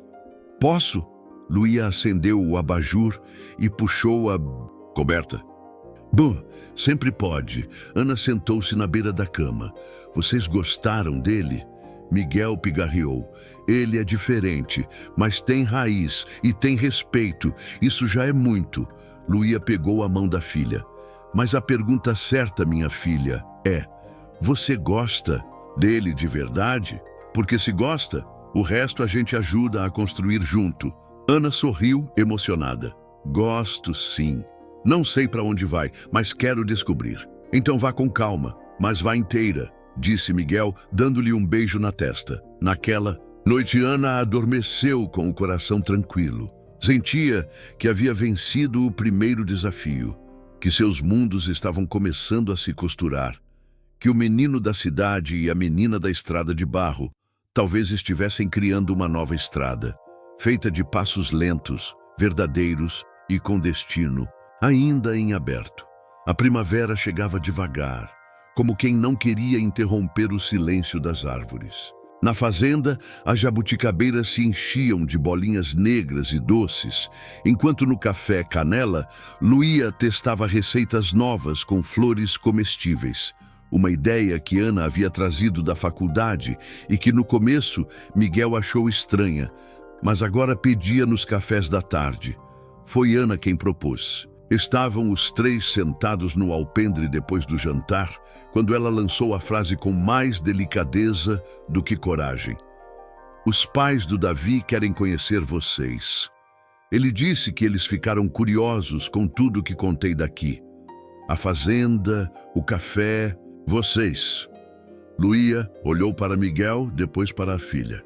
Posso? Luía acendeu o abajur e puxou a coberta. Bom, sempre pode. Ana sentou-se na beira da cama. Vocês gostaram dele? Miguel pigarreou. Ele é diferente, mas tem raiz e tem respeito. Isso já é muito. Luía pegou a mão da filha. Mas a pergunta certa, minha filha, é: você gosta dele de verdade? Porque se gosta, o resto a gente ajuda a construir junto. Ana sorriu, emocionada. Gosto, sim. Não sei para onde vai, mas quero descobrir. Então vá com calma, mas vá inteira, disse Miguel, dando-lhe um beijo na testa. Naquela noite, Ana adormeceu com o coração tranquilo. Sentia que havia vencido o primeiro desafio, que seus mundos estavam começando a se costurar, que o menino da cidade e a menina da estrada de barro talvez estivessem criando uma nova estrada, feita de passos lentos, verdadeiros e com destino, ainda em aberto. A primavera chegava devagar, como quem não queria interromper o silêncio das árvores. Na fazenda, as jabuticabeiras se enchiam de bolinhas negras e doces, enquanto no café Canela, Luía testava receitas novas com flores comestíveis. Uma ideia que Ana havia trazido da faculdade e que no começo Miguel achou estranha, mas agora pedia nos cafés da tarde. Foi Ana quem propôs. Estavam os três sentados no alpendre depois do jantar, quando ela lançou a frase com mais delicadeza do que coragem. Os pais do Davi querem conhecer vocês. Ele disse que eles ficaram curiosos com tudo que contei daqui. A fazenda, o café, vocês. Luía olhou para Miguel, depois para a filha.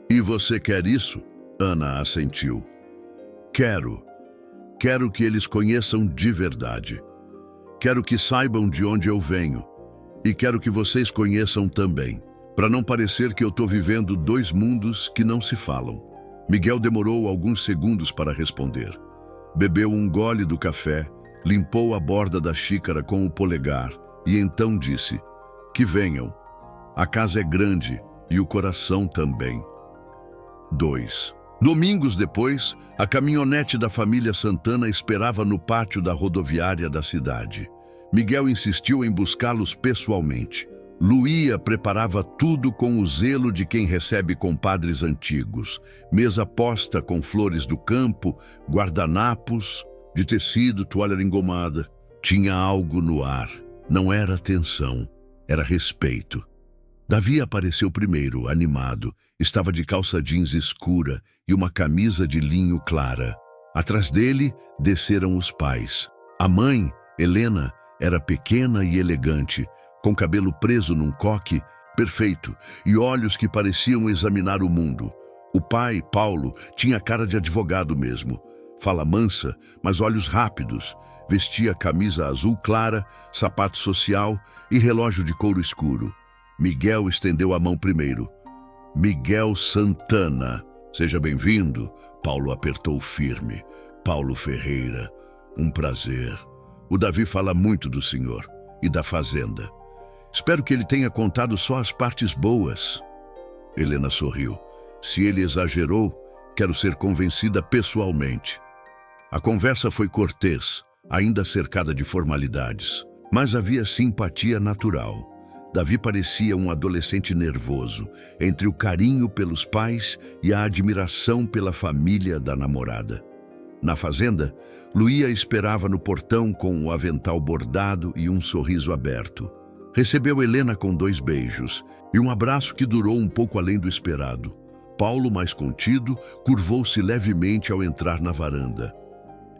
E você quer isso? Ana assentiu. Quero. Quero que eles conheçam de verdade. Quero que saibam de onde eu venho. E quero que vocês conheçam também, para não parecer que eu estou vivendo dois mundos que não se falam. Miguel demorou alguns segundos para responder. Bebeu um gole do café, limpou a borda da xícara com o polegar e então disse: que venham. A casa é grande e o coração também. 2. Domingos depois, a caminhonete da família Santana esperava no pátio da rodoviária da cidade. Miguel insistiu em buscá-los pessoalmente. Luía preparava tudo com o zelo de quem recebe compadres antigos. Mesa posta com flores do campo, guardanapos de tecido, toalha engomada. Tinha algo no ar. Não era tensão, era respeito. Davi apareceu primeiro, animado. Estava de calça jeans escura e uma camisa de linho clara. Atrás dele, desceram os pais. A mãe, Helena, era pequena e elegante, com cabelo preso num coque perfeito e olhos que pareciam examinar o mundo. O pai, Paulo, tinha cara de advogado mesmo. Fala mansa, mas olhos rápidos. Vestia camisa azul clara, sapato social e relógio de couro escuro. Miguel estendeu a mão primeiro. Miguel Santana. Seja bem-vindo. Paulo apertou firme. Paulo Ferreira. Um prazer. O Davi fala muito do senhor e da fazenda. Espero que ele tenha contado só as partes boas. Helena sorriu. Se ele exagerou, quero ser convencida pessoalmente. A conversa foi cortês, ainda cercada de formalidades, mas havia simpatia natural. Davi parecia um adolescente nervoso, entre o carinho pelos pais e a admiração pela família da namorada. Na fazenda, Luía esperava no portão com o avental bordado e um sorriso aberto. Recebeu Helena com 2 beijos e um abraço que durou um pouco além do esperado. Paulo, mais contido, curvou-se levemente ao entrar na varanda.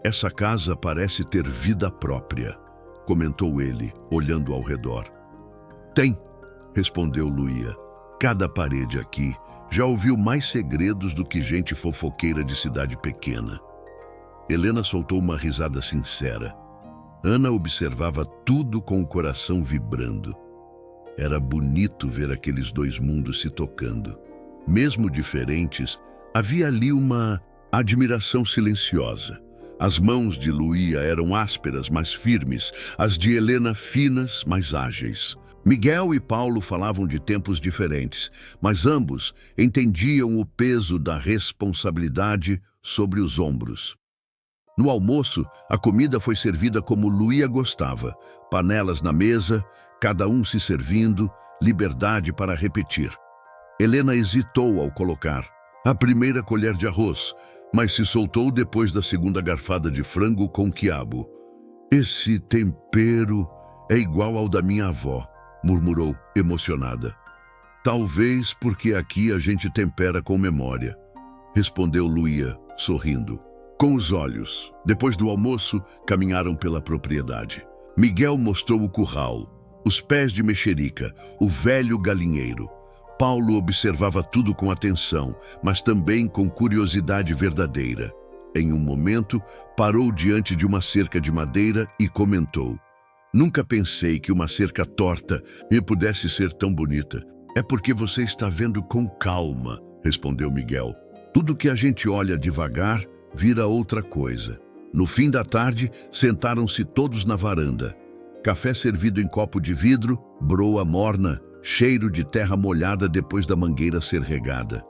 "Essa casa parece ter vida própria", comentou ele, olhando ao redor. "Tem", respondeu Luía. "Cada parede aqui já ouviu mais segredos do que gente fofoqueira de cidade pequena." Helena soltou uma risada sincera. Ana observava tudo com o coração vibrando. Era bonito ver aqueles 2 mundos se tocando. Mesmo diferentes, havia ali uma admiração silenciosa. As mãos de Luía eram ásperas, mas firmes, as de Helena finas, mas ágeis. Miguel e Paulo falavam de tempos diferentes, mas ambos entendiam o peso da responsabilidade sobre os ombros. No almoço, a comida foi servida como Luía gostava, panelas na mesa, cada um se servindo, liberdade para repetir. Helena hesitou ao colocar a primeira colher de arroz, mas se soltou depois da segunda garfada de frango com quiabo. "Esse tempero é igual ao da minha avó", murmurou, emocionada. "Talvez porque aqui a gente tempera com memória", respondeu Luía, sorrindo. Com os olhos, depois do almoço, caminharam pela propriedade. Miguel mostrou o curral, os pés de mexerica, o velho galinheiro. Paulo observava tudo com atenção, mas também com curiosidade verdadeira. Em um momento, parou diante de uma cerca de madeira e comentou: "Nunca pensei que uma cerca torta pudesse ser tão bonita." "É porque você está vendo com calma", respondeu Miguel. "Tudo que a gente olha devagar vira outra coisa." No fim da tarde, sentaram-se todos na varanda. Café servido em copo de vidro, broa morna, cheiro de terra molhada depois da mangueira ser regada.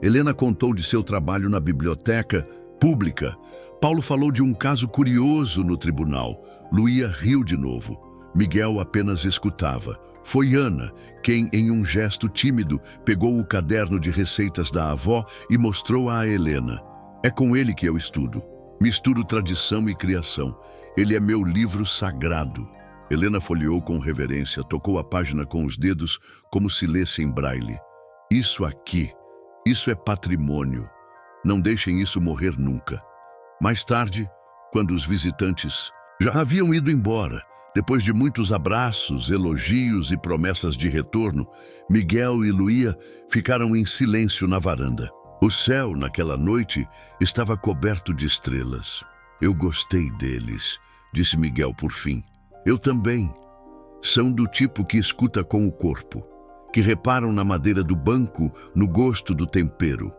Helena contou de seu trabalho na biblioteca pública. Paulo falou de um caso curioso no tribunal. Luía riu de novo. Miguel apenas escutava. Foi Ana quem, em um gesto tímido, pegou o caderno de receitas da avó e mostrou a Helena. "É com ele que eu estudo. Misturo tradição e criação. Ele é meu livro sagrado." Helena folheou com reverência, tocou a página com os dedos como se lesse em braille. "Isso aqui, isso é patrimônio. Não deixem isso morrer nunca." Mais tarde, quando os visitantes já haviam ido embora, depois de muitos abraços, elogios e promessas de retorno, Miguel e Luía ficaram em silêncio na varanda. O céu, naquela noite, estava coberto de estrelas. "Eu gostei deles", disse Miguel por fim. "Eu também. São do tipo que escuta com o corpo, que reparam na madeira do banco, no gosto do tempero.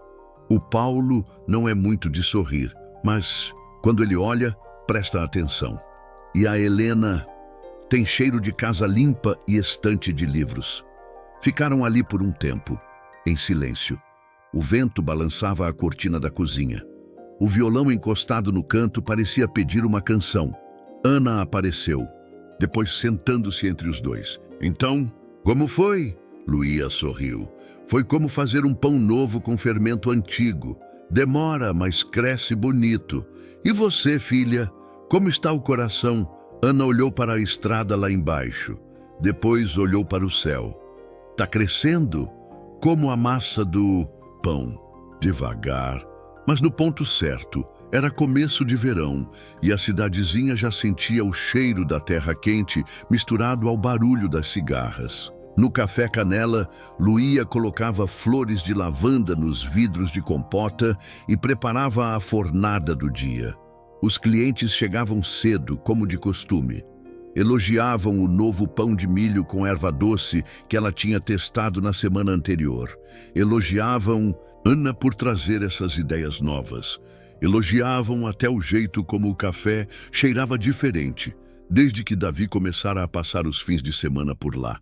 O Paulo não é muito de sorrir, mas, quando ele olha, presta atenção. E a Helena tem cheiro de casa limpa e estante de livros." Ficaram ali por um tempo, em silêncio. O vento balançava a cortina da cozinha. O violão encostado no canto parecia pedir uma canção. Ana apareceu, depois sentando-se entre os 2. "Então, como foi?" Luía sorriu. "Foi como fazer um pão novo com fermento antigo. Demora, mas cresce bonito. E você, filha? Como está o coração?" Ana olhou para a estrada lá embaixo. Depois olhou para o céu. "Tá crescendo? Como a massa do pão. Devagar, mas no ponto certo. Era começo de verão e a cidadezinha já sentia o cheiro da terra quente misturado ao barulho das cigarras. No café canela, Luía colocava flores de lavanda nos vidros de compota e preparava a fornada do dia. Os clientes chegavam cedo, como de costume. Elogiavam o novo pão de milho com erva doce que ela tinha testado na semana anterior. Elogiavam Ana por trazer essas ideias novas. Elogiavam até o jeito como o café cheirava diferente, desde que Davi começara a passar os fins de semana por lá.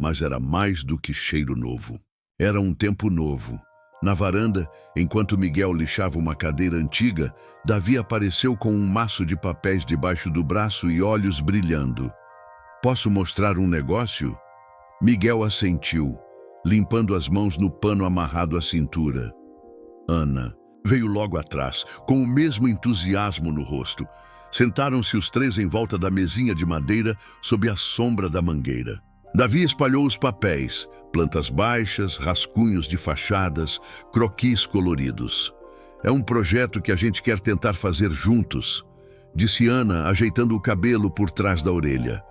Mas era mais do que cheiro novo. Era um tempo novo. Na varanda, enquanto Miguel lixava uma cadeira antiga, Davi apareceu com um maço de papéis debaixo do braço e olhos brilhando. "Posso mostrar um negócio?" Miguel assentiu, limpando as mãos no pano amarrado à cintura. Ana veio logo atrás, com o mesmo entusiasmo no rosto. Sentaram-se os três em volta da mesinha de madeira sob a sombra da mangueira. Davi espalhou os papéis, plantas baixas, rascunhos de fachadas, croquis coloridos. É um projeto que a gente quer tentar fazer juntos, disse Ana, ajeitando o cabelo por trás da orelha.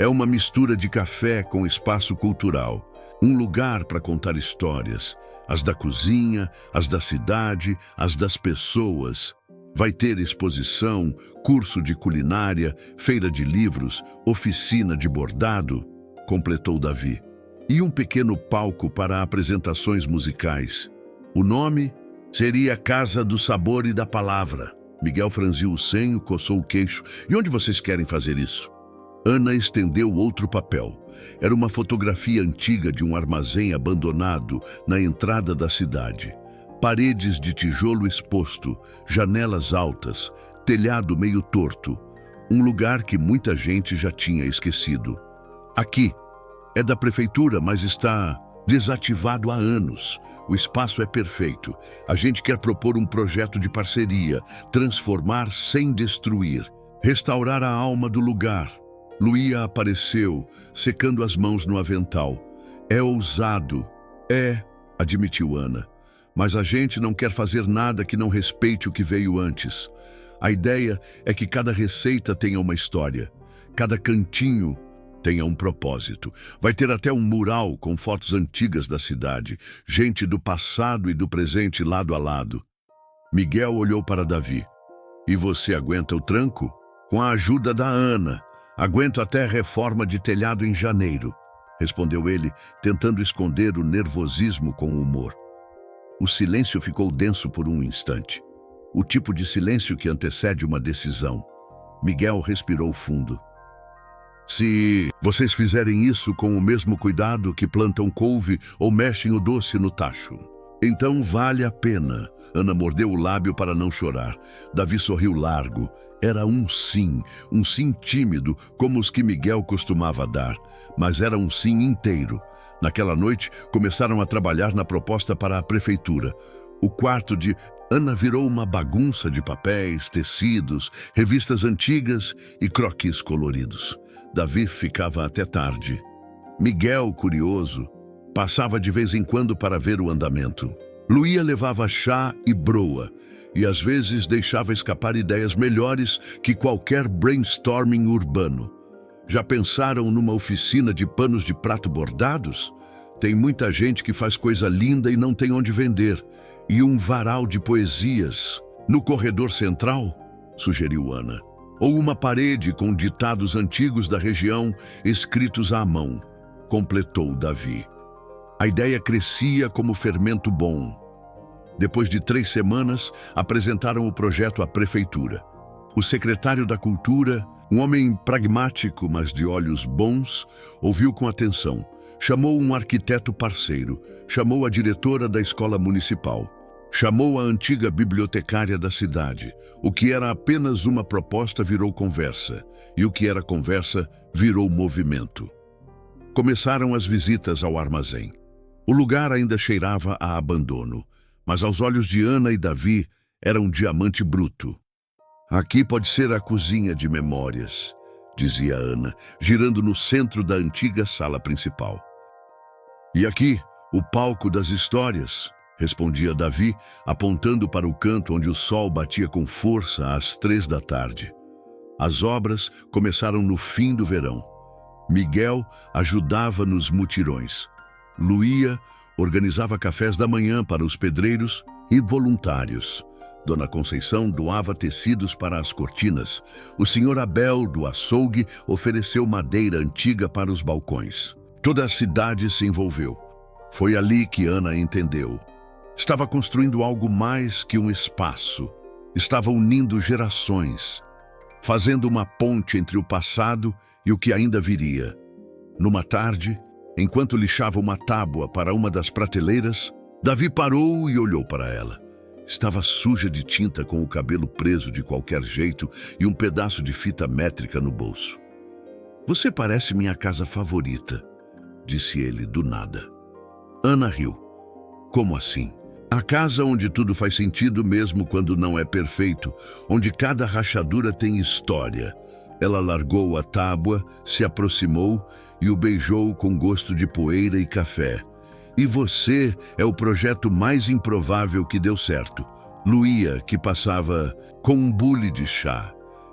É uma mistura de café com espaço cultural. Um lugar para contar histórias. As da cozinha, as da cidade, as das pessoas. Vai ter exposição, curso de culinária, feira de livros, oficina de bordado, completou Davi. E um pequeno palco para apresentações musicais. O nome seria Casa do Sabor e da Palavra. Miguel franziu o senho, coçou o queixo. E onde vocês querem fazer isso? Ana estendeu outro papel. Era uma fotografia antiga de um armazém abandonado na entrada da cidade. Paredes de tijolo exposto, janelas altas, telhado meio torto. Um lugar que muita gente já tinha esquecido. Aqui. É da prefeitura, mas está desativado há anos. O espaço é perfeito. A gente quer propor um projeto de parceria, transformar sem destruir, restaurar a alma do lugar. Luía apareceu, secando as mãos no avental. É ousado. Admitiu Ana. Mas a gente não quer fazer nada que não respeite o que veio antes. A ideia é que cada receita tenha uma história. Cada cantinho tenha um propósito. Vai ter até um mural com fotos antigas da cidade, gente do passado e do presente lado a lado. Miguel olhou para Davi. E você aguenta o tranco? Com a ajuda da Ana. Aguento até a reforma de telhado em janeiro, respondeu ele, tentando esconder o nervosismo com humor. O silêncio ficou denso por um instante. O tipo de silêncio que antecede uma decisão. Miguel respirou fundo. Se vocês fizerem isso com o mesmo cuidado que plantam couve ou mexem o doce no tacho, então vale a pena. Ana mordeu o lábio para não chorar. Davi sorriu largo. Era um sim tímido, como os que Miguel costumava dar, mas era um sim inteiro. Naquela noite, começaram a trabalhar na proposta para a prefeitura. O quarto de Ana virou uma bagunça de papéis, tecidos, revistas antigas e croquis coloridos. Davi ficava até tarde. Miguel, curioso, passava de vez em quando para ver o andamento. Luía levava chá e broa, e às vezes deixava escapar ideias melhores que qualquer brainstorming urbano. Já pensaram numa oficina de panos de prato bordados? Tem muita gente que faz coisa linda e não tem onde vender. E um varal de poesias no corredor central? Sugeriu Ana. Ou uma parede com ditados antigos da região escritos à mão, completou Davi. A ideia crescia como fermento bom. Depois de 3 semanas, apresentaram o projeto à prefeitura. O secretário da Cultura, um homem pragmático, mas de olhos bons, ouviu com atenção. Chamou um arquiteto parceiro, chamou a diretora da escola municipal, chamou a antiga bibliotecária da cidade. O que era apenas uma proposta virou conversa, e o que era conversa virou movimento. Começaram as visitas ao armazém. O lugar ainda cheirava a abandono, mas aos olhos de Ana e Davi era um diamante bruto. Aqui pode ser a cozinha de memórias, dizia Ana, girando no centro da antiga sala principal. E aqui, o palco das histórias, respondia Davi, apontando para o canto onde o sol batia com força às 3 da tarde. As obras começaram no fim do verão. Miguel ajudava nos mutirões. Luía organizava cafés da manhã para os pedreiros e voluntários. Dona Conceição doava tecidos para as cortinas. O senhor Abel, do açougue, ofereceu madeira antiga para os balcões. Toda a cidade se envolveu. Foi ali que Ana entendeu. Estava construindo algo mais que um espaço. Estava unindo gerações, fazendo uma ponte entre o passado e o que ainda viria. Numa tarde, enquanto lixava uma tábua para uma das prateleiras, Davi parou e olhou para ela. Estava suja de tinta, com o cabelo preso de qualquer jeito e um pedaço de fita métrica no bolso. Você parece minha casa favorita, disse ele do nada. Ana riu. Como assim? A casa onde tudo faz sentido mesmo quando não é perfeito, onde cada rachadura tem história. Ela largou a tábua, se aproximou e o beijou com gosto de poeira e café. E você é o projeto mais improvável que deu certo. Luía, que passava com um bule de chá,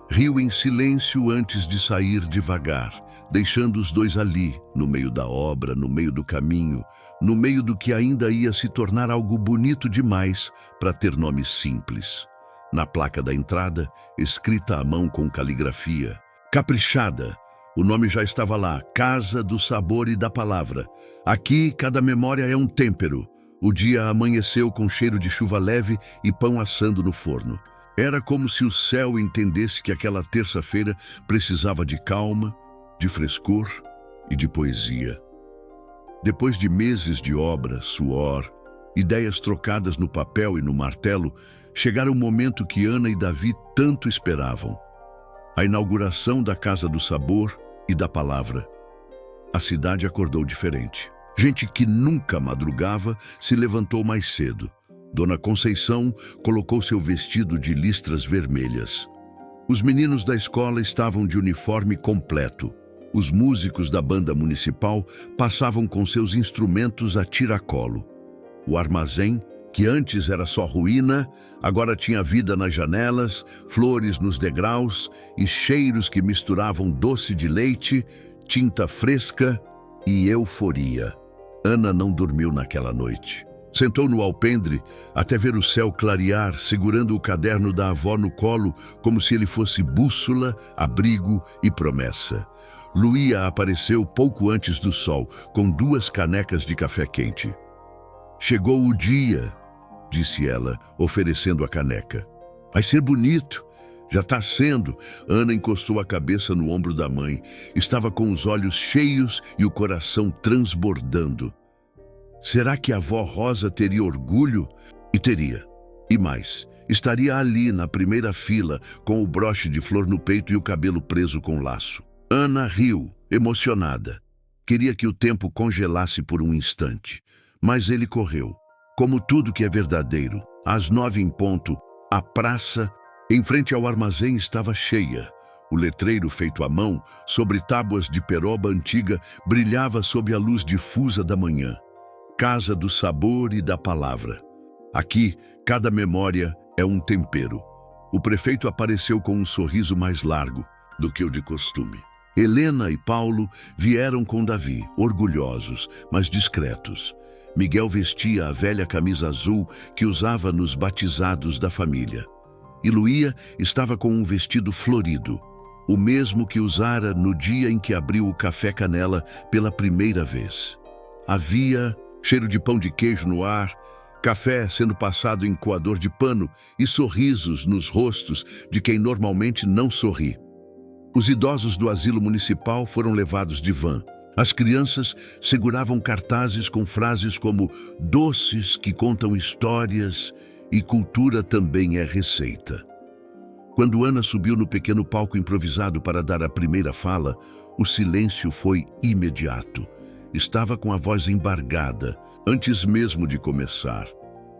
riu em silêncio antes de sair devagar, deixando os dois ali, no meio da obra, no meio do caminho, no meio do que ainda ia se tornar algo bonito demais para ter nome simples. Na placa da entrada, escrita à mão com caligrafia, caprichada, o nome já estava lá, Casa do Sabor e da Palavra. Aqui, cada memória é um têmpero. O dia amanheceu com cheiro de chuva leve e pão assando no forno. Era como se o céu entendesse que aquela terça-feira precisava de calma, de frescor e de poesia. Depois de meses de obra, suor, ideias trocadas no papel e no martelo, chegara o momento que Ana e Davi tanto esperavam. A inauguração da Casa do Sabor e da Palavra. A cidade acordou diferente. Gente que nunca madrugava se levantou mais cedo. Dona Conceição colocou seu vestido de listras vermelhas. Os meninos da escola estavam de uniforme completo. Os músicos da banda municipal passavam com seus instrumentos a tiracolo. O armazém, que antes era só ruína, agora tinha vida nas janelas, flores nos degraus e cheiros que misturavam doce de leite, tinta fresca e euforia. Ana não dormiu naquela noite. Sentou no alpendre até ver o céu clarear, segurando o caderno da avó no colo, como se ele fosse bússola, abrigo e promessa. Luía apareceu pouco antes do sol, com 2 canecas de café quente. Chegou o dia, disse ela, oferecendo a caneca. Vai ser bonito. Já está sendo. Ana encostou a cabeça no ombro da mãe. Estava com os olhos cheios e o coração transbordando. Será que a avó Rosa teria orgulho? E teria. E mais, estaria ali na primeira fila, com o broche de flor no peito e o cabelo preso com laço. Ana riu, emocionada. Queria que o tempo congelasse por um instante. Mas ele correu. Como tudo que é verdadeiro, às 9 em ponto, a praça, em frente ao armazém, estava cheia. O letreiro feito à mão, sobre tábuas de peroba antiga, brilhava sob a luz difusa da manhã. Casa do Sabor e da Palavra. Aqui, cada memória é um tempero. O prefeito apareceu com um sorriso mais largo do que o de costume. Helena e Paulo vieram com Davi, orgulhosos, mas discretos. Miguel vestia a velha camisa azul que usava nos batizados da família. E Luía estava com um vestido florido, o mesmo que usara no dia em que abriu o café canela pela primeira vez. Havia cheiro de pão de queijo no ar, café sendo passado em coador de pano e sorrisos nos rostos de quem normalmente não sorri. Os idosos do asilo municipal foram levados de van. As crianças seguravam cartazes com frases como doces que contam histórias e cultura também é receita. Quando Ana subiu no pequeno palco improvisado para dar a primeira fala, o silêncio foi imediato. Estava com a voz embargada, antes mesmo de começar.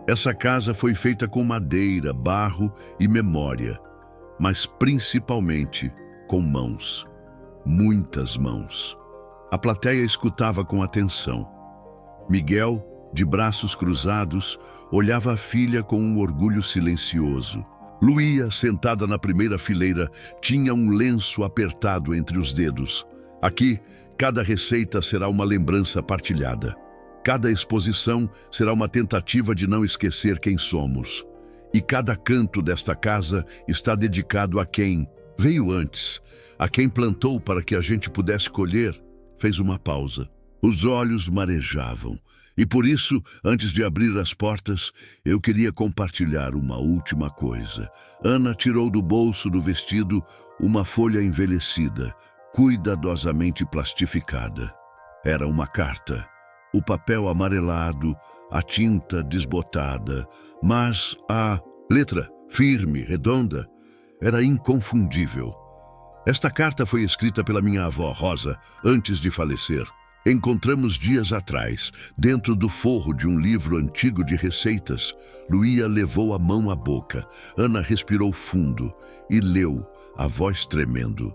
Essa casa foi feita com madeira, barro e memória, mas principalmente com mãos. Muitas mãos. A plateia escutava com atenção. Miguel, de braços cruzados, olhava a filha com um orgulho silencioso. Luía, sentada na primeira fileira, tinha um lenço apertado entre os dedos. Aqui, cada receita será uma lembrança partilhada. Cada exposição será uma tentativa de não esquecer quem somos. E cada canto desta casa está dedicado a quem veio antes, a quem plantou para que a gente pudesse colher. Fez uma pausa. Os olhos marejavam. E por isso, antes de abrir as portas, eu queria compartilhar uma última coisa. Ana tirou do bolso do vestido uma folha envelhecida, cuidadosamente plastificada. Era uma carta. O papel amarelado, a tinta desbotada, mas a letra, firme, redonda, era inconfundível. Esta carta foi escrita pela minha avó Rosa antes de falecer. Encontramos dias atrás, dentro do forro de um livro antigo de receitas. Luía levou a mão à boca. Ana respirou fundo e leu, a voz tremendo.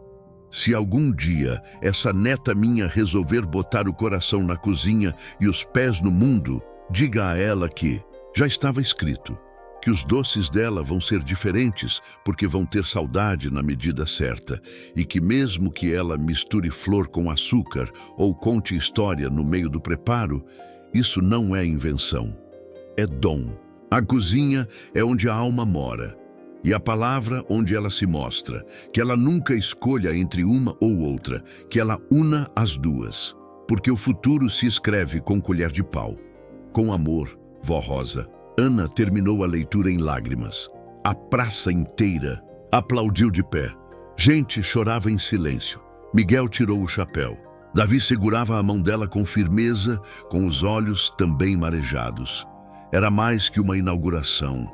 Se algum dia essa neta minha resolver botar o coração na cozinha e os pés no mundo, diga a ela que já estava escrito, que os doces dela vão ser diferentes porque vão ter saudade na medida certa e que mesmo que ela misture flor com açúcar ou conte história no meio do preparo, isso não é invenção, é dom. A cozinha é onde a alma mora e a palavra onde ela se mostra, que ela nunca escolha entre uma ou outra, que ela una as duas, porque o futuro se escreve com colher de pau. Com amor, Vó Rosa. Ana terminou a leitura em lágrimas. A praça inteira aplaudiu de pé. Gente chorava em silêncio. Miguel tirou o chapéu. Davi segurava a mão dela com firmeza, com os olhos também marejados. Era mais que uma inauguração.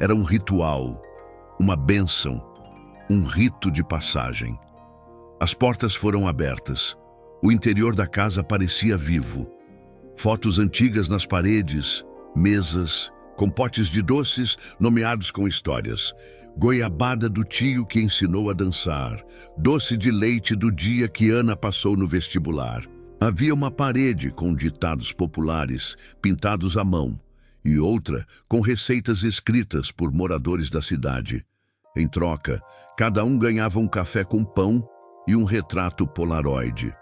Era um ritual, uma bênção, um rito de passagem. As portas foram abertas. O interior da casa parecia vivo. Fotos antigas nas paredes, mesas, com potes de doces nomeados com histórias. Goiabada do tio que ensinou a dançar. Doce de leite do dia que Ana passou no vestibular. Havia uma parede com ditados populares, pintados à mão, e outra com receitas escritas por moradores da cidade. Em troca, cada um ganhava um café com pão e um retrato polaroid.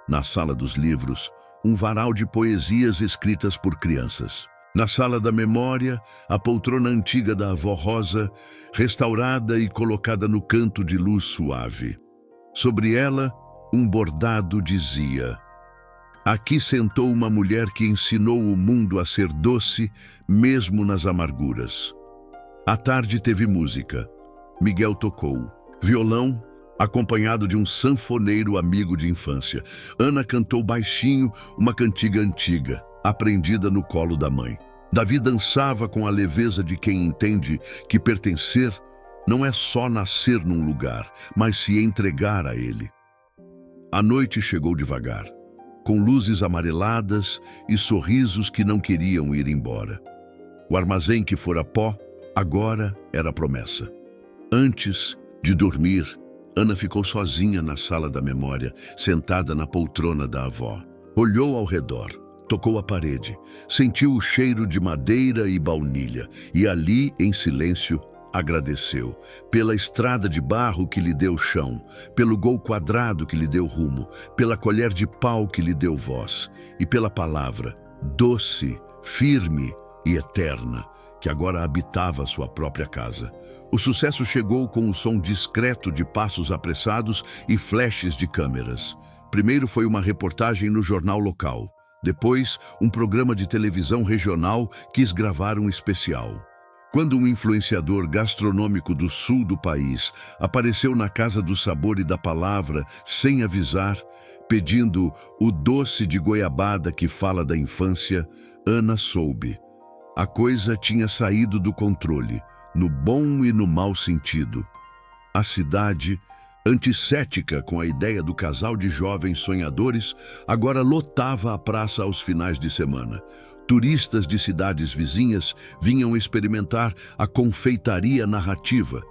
Na sala dos livros, um varal de poesias escritas por crianças. Na sala da memória, a poltrona antiga da avó Rosa, restaurada e colocada no canto de luz suave. Sobre ela, um bordado dizia: aqui sentou uma mulher que ensinou o mundo a ser doce, mesmo nas amarguras. À tarde teve música. Miguel tocou violão, acompanhado de um sanfoneiro amigo de infância. Ana cantou baixinho uma cantiga antiga, aprendida no colo da mãe. Davi dançava com a leveza de quem entende que pertencer não é só nascer num lugar, mas se entregar a ele. A noite chegou devagar, com luzes amareladas e sorrisos que não queriam ir embora. O armazém que fora pó, agora era promessa. Antes de dormir, Ana ficou sozinha na sala da memória, sentada na poltrona da avó. Olhou ao redor, tocou a parede, sentiu o cheiro de madeira e baunilha e ali, em silêncio, agradeceu pela estrada de barro que lhe deu chão, pelo gol quadrado que lhe deu rumo, pela colher de pau que lhe deu voz e pela palavra doce, firme e eterna que agora habitava sua própria casa. O sucesso chegou com o som discreto de passos apressados e flashes de câmeras. Primeiro foi uma reportagem no jornal local. Depois, um programa de televisão regional quis gravar um especial. Quando um influenciador gastronômico do sul do país apareceu na Casa do Sabor e da Palavra sem avisar, pedindo o doce de goiabada que fala da infância, Ana soube. A coisa tinha saído do controle, no bom e no mau sentido. A cidade, anticética com a ideia do casal de jovens sonhadores, agora lotava a praça aos finais de semana. Turistas de cidades vizinhas vinham experimentar a confeitaria narrativa.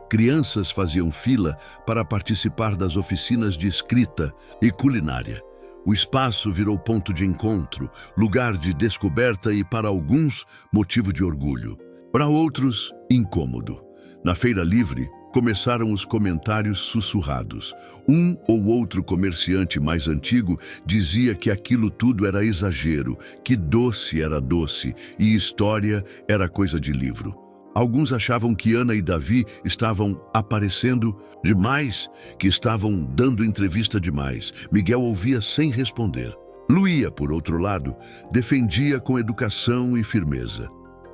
Crianças faziam fila para participar das oficinas de escrita e culinária. O espaço virou ponto de encontro, lugar de descoberta e, para alguns, motivo de orgulho. Para outros, incômodo. Na feira livre, começaram os comentários sussurrados. Um ou outro comerciante mais antigo dizia que aquilo tudo era exagero, que doce era doce e história era coisa de livro. Alguns achavam que Ana e Davi estavam aparecendo demais, que estavam dando entrevista demais. Miguel ouvia sem responder. Luía, por outro lado, defendia com educação e firmeza.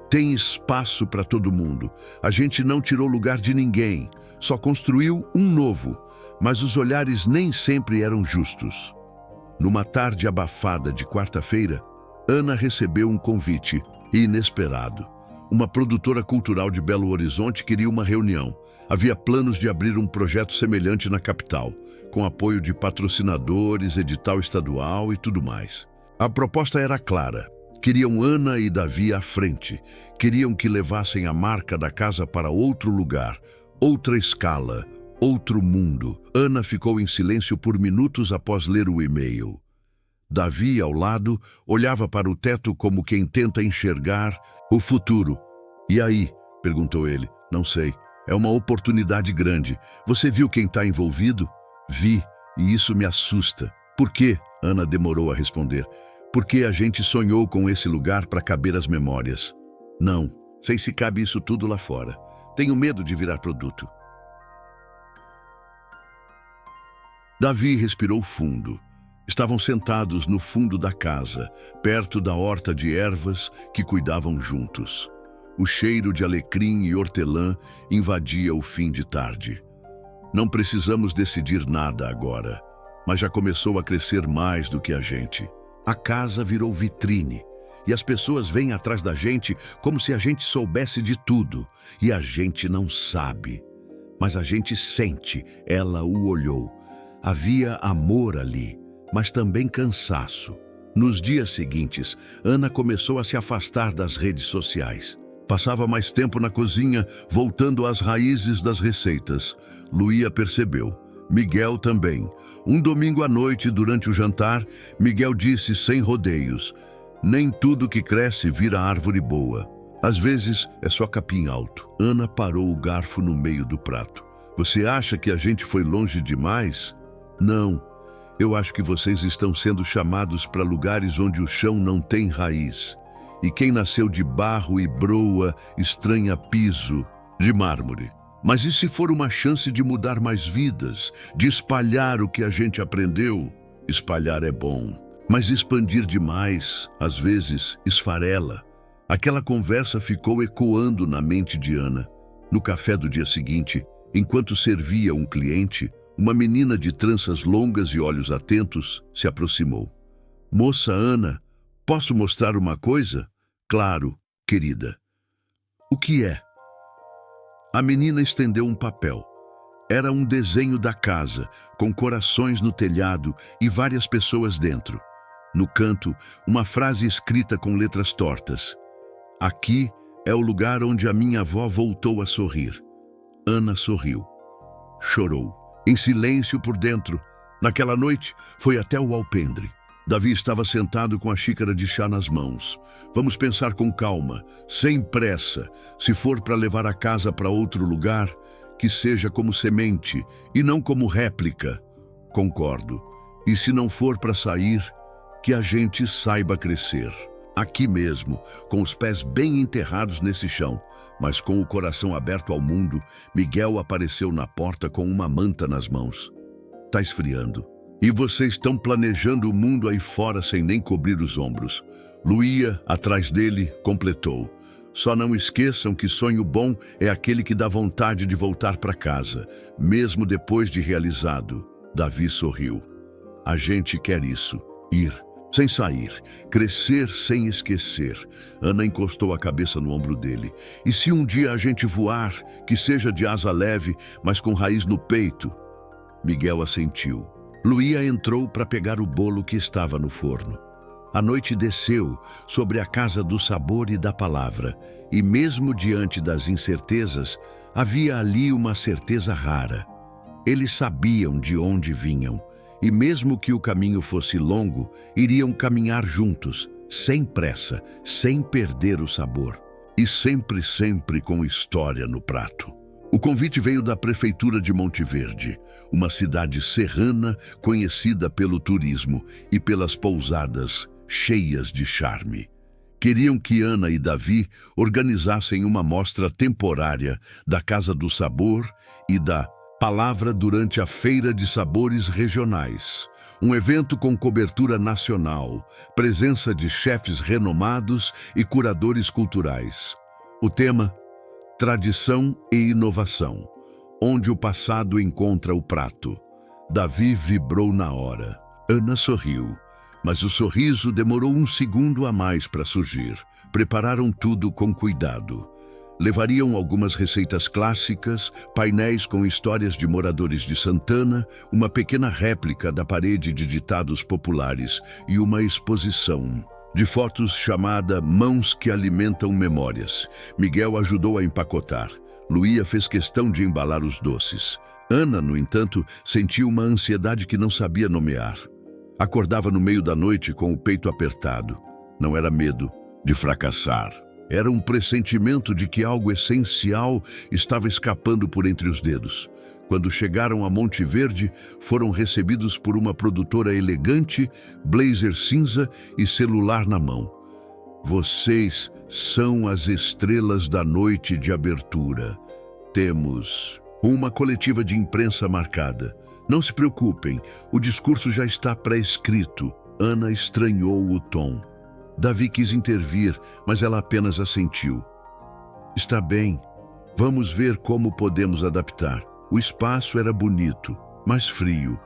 Tem espaço para todo mundo. A gente não tirou lugar de ninguém, só construiu um novo, mas os olhares nem sempre eram justos. Numa tarde abafada de quarta-feira, Ana recebeu um convite inesperado. Uma produtora cultural de Belo Horizonte queria uma reunião. Havia planos de abrir um projeto semelhante na capital, com apoio de patrocinadores, edital estadual e tudo mais. A proposta era clara. Queriam Ana e Davi à frente. Queriam que levassem a marca da casa para outro lugar, outra escala, outro mundo. Ana ficou em silêncio por minutos após ler o e-mail. Davi, ao lado, olhava para o teto como quem tenta enxergar o futuro. "E aí?", perguntou ele. "Não sei. É uma oportunidade grande. Você viu quem está envolvido?" "Vi, e isso me assusta." "Por quê?", Ana demorou a responder. "Porque a gente sonhou com esse lugar para caber as memórias." "Não, sei se cabe isso tudo lá fora. Tenho medo de virar produto." Davi respirou fundo. Estavam sentados no fundo da casa, perto da horta de ervas que cuidavam juntos. O cheiro de alecrim e hortelã invadia o fim de tarde. "Não precisamos decidir nada agora, mas já começou a crescer mais do que a gente. A casa virou vitrine, e as pessoas vêm atrás da gente como se a gente soubesse de tudo, e a gente não sabe. Mas a gente sente." Ela o olhou. Havia amor ali, mas também cansaço. Nos dias seguintes, Ana começou a se afastar das redes sociais. Passava mais tempo na cozinha, voltando às raízes das receitas. Luía percebeu. Miguel também. Um domingo à noite, durante o jantar, Miguel disse sem rodeios: "Nem tudo que cresce vira árvore boa. Às vezes é só capim alto." Ana parou o garfo no meio do prato. "Você acha que a gente foi longe demais?" "Não. Eu acho que vocês estão sendo chamados para lugares onde o chão não tem raiz. E quem nasceu de barro e broa estranha piso de mármore. Mas e se for uma chance de mudar mais vidas, de espalhar o que a gente aprendeu?" "Espalhar é bom, mas expandir demais, às vezes, esfarela." Aquela conversa ficou ecoando na mente de Ana. No café do dia seguinte, enquanto servia um cliente, uma menina de tranças longas e olhos atentos se aproximou. "Moça Ana, posso mostrar uma coisa?" "Claro, querida." "O que é?" A menina estendeu um papel. Era um desenho da casa, com corações no telhado e várias pessoas dentro. No canto, uma frase escrita com letras tortas: "Aqui é o lugar onde a minha avó voltou a sorrir." Ana sorriu. Chorou. Em silêncio por dentro. Naquela noite, foi até o alpendre. Davi estava sentado com a xícara de chá nas mãos. "Vamos pensar com calma, sem pressa. Se for para levar a casa para outro lugar, que seja como semente e não como réplica." "Concordo. E se não for para sair, que a gente saiba crescer. Aqui mesmo, com os pés bem enterrados nesse chão." Mas com o coração aberto ao mundo, Miguel apareceu na porta com uma manta nas mãos. "Tá esfriando. E vocês estão planejando o mundo aí fora sem nem cobrir os ombros." Luía, atrás dele, completou: "Só não esqueçam que sonho bom é aquele que dá vontade de voltar para casa, mesmo depois de realizado." Davi sorriu. "A gente quer isso. Ir sem sair, crescer sem esquecer." Ana encostou a cabeça no ombro dele. "E se um dia a gente voar, que seja de asa leve, mas com raiz no peito?" Miguel assentiu. Luía entrou para pegar o bolo que estava no forno. A noite desceu sobre a casa do sabor e da palavra, e mesmo diante das incertezas, havia ali uma certeza rara. Eles sabiam de onde vinham, e mesmo que o caminho fosse longo, iriam caminhar juntos, sem pressa, sem perder o sabor. E sempre, sempre com história no prato. O convite veio da Prefeitura de Monte Verde, uma cidade serrana conhecida pelo turismo e pelas pousadas cheias de charme. Queriam que Ana e Davi organizassem uma mostra temporária da Casa do Sabor e da Palavra durante a Feira de Sabores Regionais. Um evento com cobertura nacional, presença de chefes renomados e curadores culturais. O tema: Tradição e inovação, onde o passado encontra o prato. Davi vibrou na hora. Ana sorriu. Mas o sorriso demorou um segundo a mais para surgir. Prepararam tudo com cuidado. Levariam algumas receitas clássicas, painéis com histórias de moradores de Santana, uma pequena réplica da parede de ditados populares e uma exposição de fotos chamada Mãos que Alimentam Memórias. Miguel ajudou a empacotar. Luía fez questão de embalar os doces. Ana, no entanto, sentia uma ansiedade que não sabia nomear. Acordava no meio da noite com o peito apertado. Não era medo de fracassar. Era um pressentimento de que algo essencial estava escapando por entre os dedos. Quando chegaram a Monte Verde, foram recebidos por uma produtora elegante, blazer cinza e celular na mão. Vocês são as estrelas da noite de abertura. Temos uma coletiva de imprensa marcada. Não se preocupem, o discurso já está pré-escrito. Ana estranhou o tom. Davi quis intervir, mas ela apenas assentiu. Está bem, vamos ver como podemos adaptar. O espaço era bonito, mas frio.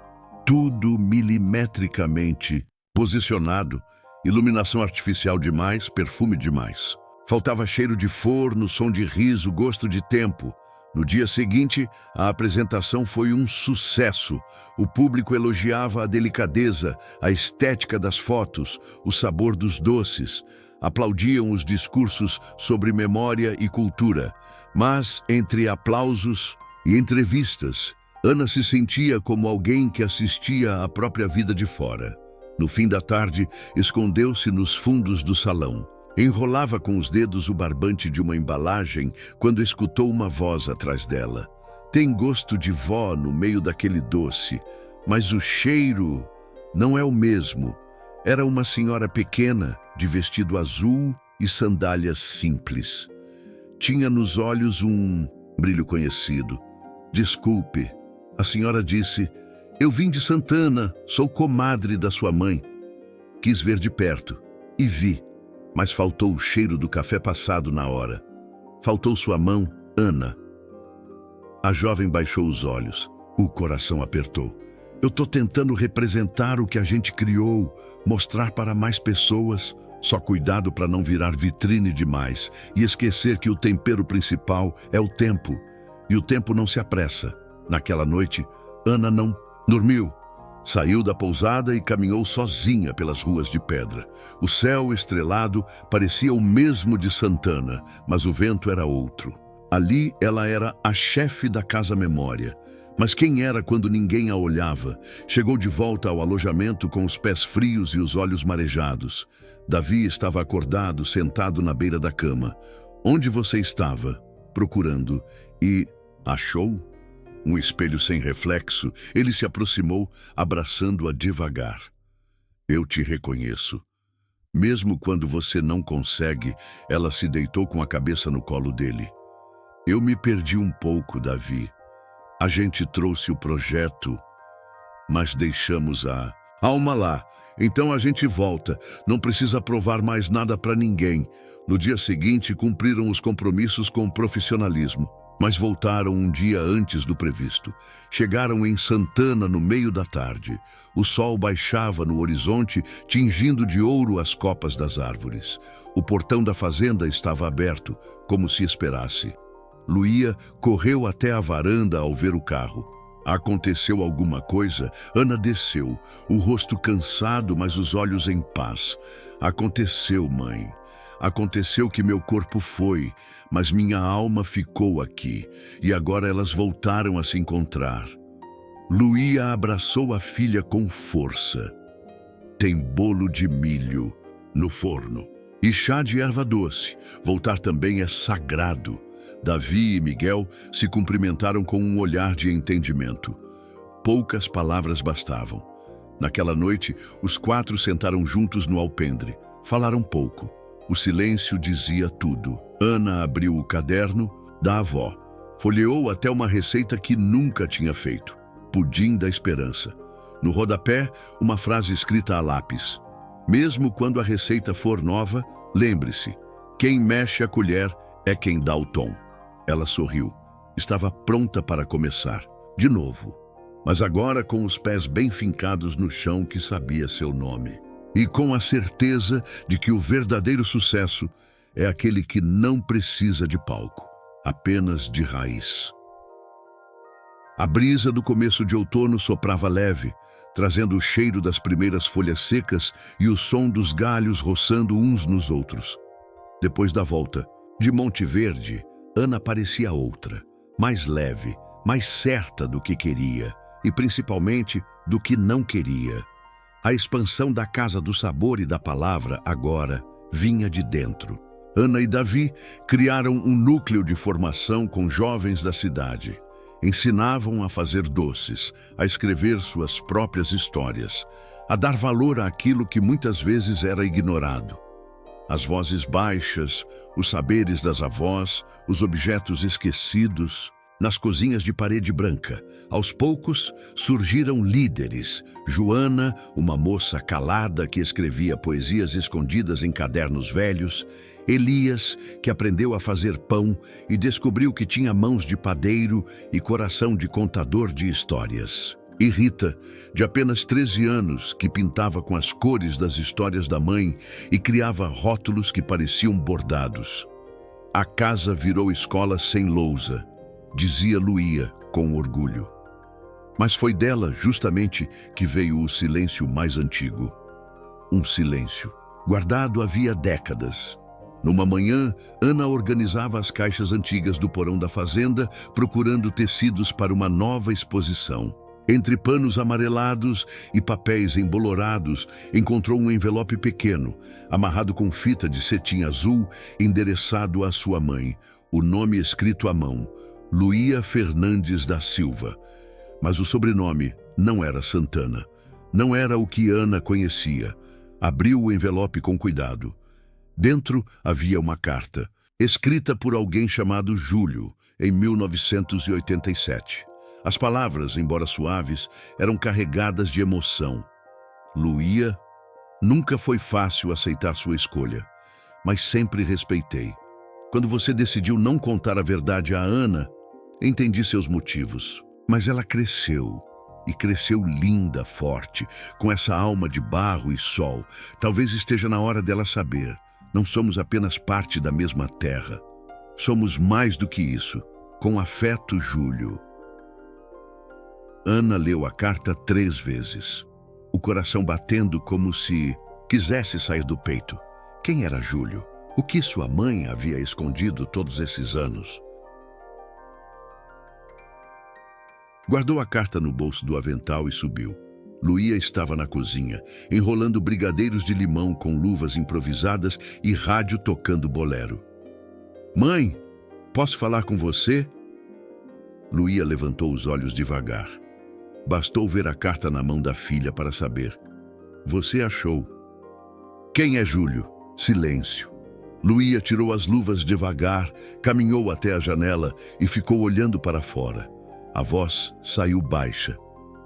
Tudo milimetricamente posicionado. Iluminação artificial demais, perfume demais. Faltava cheiro de forno, som de riso, gosto de tempo. No dia seguinte, a apresentação foi um sucesso. O público elogiava a delicadeza, a estética das fotos, o sabor dos doces. Aplaudiam os discursos sobre memória e cultura. Mas, entre aplausos e entrevistas, Ana se sentia como alguém que assistia à própria vida de fora. No fim da tarde, escondeu-se nos fundos do salão. Enrolava com os dedos o barbante de uma embalagem quando escutou uma voz atrás dela. Tem gosto de vó no meio daquele doce, mas o cheiro não é o mesmo. Era uma senhora pequena, de vestido azul e sandálias simples. Tinha nos olhos um brilho conhecido. Desculpe, a senhora disse, eu vim de Santana, sou comadre da sua mãe. Quis ver de perto e vi. Mas faltou o cheiro do café passado na hora. Faltou sua mão, Ana. A jovem baixou os olhos. O coração apertou. Eu tô tentando representar o que a gente criou, mostrar para mais pessoas. Só cuidado para não virar vitrine demais e esquecer que o tempero principal é o tempo. E o tempo não se apressa. Naquela noite, Ana não dormiu. Saiu da pousada e caminhou sozinha pelas ruas de pedra. O céu estrelado parecia o mesmo de Santana, mas o vento era outro. Ali ela era a chefe da Casa Memória. Mas quem era quando ninguém a olhava? Chegou de volta ao alojamento com os pés frios e os olhos marejados. Davi estava acordado, sentado na beira da cama. Onde você estava? Procurando. E achou? Um espelho sem reflexo, ele se aproximou, abraçando-a devagar. Eu te reconheço. Mesmo quando você não consegue, ela se deitou com a cabeça no colo dele. Eu me perdi um pouco, Davi. A gente trouxe o projeto, mas deixamos a alma lá. Então a gente volta. Não precisa provar mais nada para ninguém. No dia seguinte, cumpriram os compromissos com profissionalismo. Mas voltaram um dia antes do previsto. Chegaram em Santana no meio da tarde. O sol baixava no horizonte, tingindo de ouro as copas das árvores. O portão da fazenda estava aberto, como se esperasse. Luía correu até a varanda ao ver o carro. Aconteceu alguma coisa? Ana desceu, o rosto cansado, mas os olhos em paz. Aconteceu, mãe. Aconteceu que meu corpo foi, mas minha alma ficou aqui, e agora elas voltaram a se encontrar. Luía abraçou a filha com força. Tem bolo de milho no forno e chá de erva doce. Voltar também é sagrado. Davi e Miguel se cumprimentaram com um olhar de entendimento. Poucas palavras bastavam. Naquela noite, os quatro sentaram juntos no alpendre. Falaram pouco. O silêncio dizia tudo. Ana abriu o caderno da avó. Folheou até uma receita que nunca tinha feito. Pudim da Esperança. No rodapé, uma frase escrita a lápis. Mesmo quando a receita for nova, lembre-se, quem mexe a colher é quem dá o tom. Ela sorriu. Estava pronta para começar. De novo. Mas agora com os pés bem fincados no chão que sabia seu nome. e com a certeza de que o verdadeiro sucesso é aquele que não precisa de palco, apenas de raiz. A brisa do começo de outono soprava leve, trazendo o cheiro das primeiras folhas secas e o som dos galhos roçando uns nos outros. Depois da volta de Monte Verde, Ana parecia outra, mais leve, mais certa do que queria e principalmente do que não queria. A expansão da Casa do Sabor e da Palavra agora vinha de dentro. Ana e Davi criaram um núcleo de formação com jovens da cidade. Ensinavam a fazer doces, a escrever suas próprias histórias, a dar valor àquilo que muitas vezes era ignorado. As vozes baixas, os saberes das avós, os objetos esquecidos. Nas cozinhas de parede branca, aos poucos, surgiram líderes. Joana, uma moça calada que escrevia poesias escondidas em cadernos velhos. Elias, que aprendeu a fazer pão e descobriu que tinha mãos de padeiro e coração de contador de histórias. E Rita, de apenas 13 anos, que pintava com as cores das histórias da mãe e criava rótulos que pareciam bordados. A casa virou escola sem lousa, dizia Luía com orgulho. Mas foi dela, justamente, que veio o silêncio mais antigo. Um silêncio, guardado havia décadas. Numa manhã, Ana organizava as caixas antigas do porão da fazenda, procurando tecidos para uma nova exposição. Entre panos amarelados e papéis embolorados, encontrou um envelope pequeno, amarrado com fita de cetim azul, endereçado à sua mãe, o nome escrito à mão, Luía Fernandes da Silva. Mas o sobrenome não era Santana. Não era o que Ana conhecia. Abriu o envelope com cuidado. Dentro havia uma carta, escrita por alguém chamado Júlio, em 1987. As palavras, embora suaves, eram carregadas de emoção. Luía, nunca foi fácil aceitar sua escolha, mas sempre respeitei. Quando você decidiu não contar a verdade a Ana, entendi seus motivos. Mas ela cresceu, e cresceu linda, forte, com essa alma de barro e sol. Talvez esteja na hora dela saber. Não somos apenas parte da mesma terra. Somos mais do que isso. Com afeto, Júlio. Ana leu a carta 3 vezes, o coração batendo como se quisesse sair do peito. Quem era Júlio? O que sua mãe havia escondido todos esses anos? Guardou a carta no bolso do avental e subiu. Luía estava na cozinha, enrolando brigadeiros de limão com luvas improvisadas e rádio tocando bolero. Mãe, posso falar com você? Luía levantou os olhos devagar. Bastou ver a carta na mão da filha para saber. Você achou. Quem é Júlio? Silêncio. Luía tirou as luvas devagar, caminhou até a janela e ficou olhando para fora. A voz saiu baixa.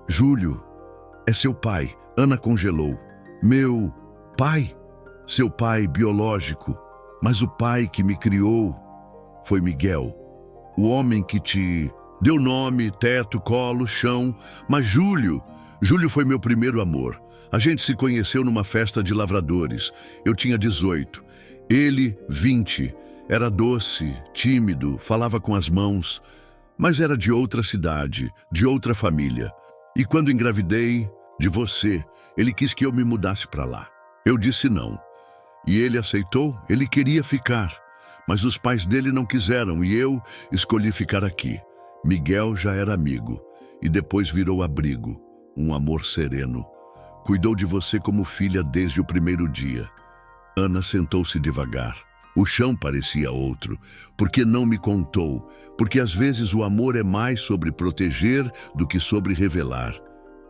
Júlio, é seu pai. Ana congelou. Meu pai? Seu pai biológico. Mas o pai que me criou foi Miguel. O homem que te deu nome, teto, colo, chão. Mas Júlio foi meu primeiro amor. A gente se conheceu numa festa de lavradores. Eu tinha 18. Ele, 20. Era doce, tímido, falava com as mãos. Mas era de outra cidade, de outra família. E quando engravidei de você, ele quis que eu me mudasse para lá. Eu disse não. E ele aceitou, ele queria ficar. Mas os pais dele não quiseram e eu escolhi ficar aqui. Miguel já era amigo e depois virou abrigo, um amor sereno. Cuidou de você como filha desde o primeiro dia. Ana sentou-se devagar. O chão parecia outro. Porque não me contou? Porque às vezes o amor é mais sobre proteger do que sobre revelar.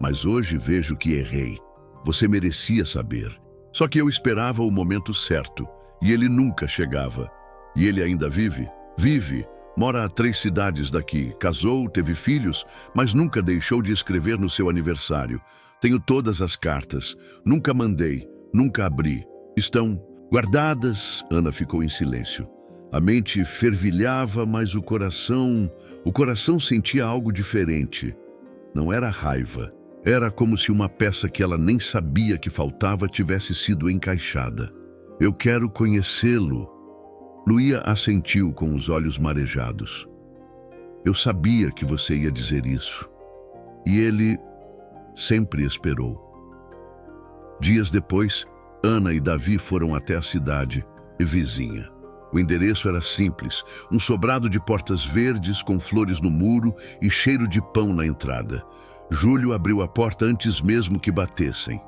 Mas hoje vejo que errei. Você merecia saber. Só que eu esperava o momento certo e ele nunca chegava. E ele ainda vive? Vive. Mora a 3 cidades daqui. Casou, teve filhos, mas nunca deixou de escrever no seu aniversário. Tenho todas as cartas. Nunca mandei, nunca abri. Estão guardadas. Ana ficou em silêncio. A mente fervilhava, mas o coração sentia algo diferente. Não era raiva, Era como se uma peça que ela nem sabia que faltava tivesse sido encaixada. Eu quero conhecê-lo. Luía assentiu com os olhos marejados. Eu sabia que você ia dizer isso. E ele sempre esperou. Dias depois, Ana e Davi foram até a cidade vizinha. O endereço era simples, um sobrado de portas verdes com flores no muro e cheiro de pão na entrada. Júlio abriu a porta antes mesmo que batessem.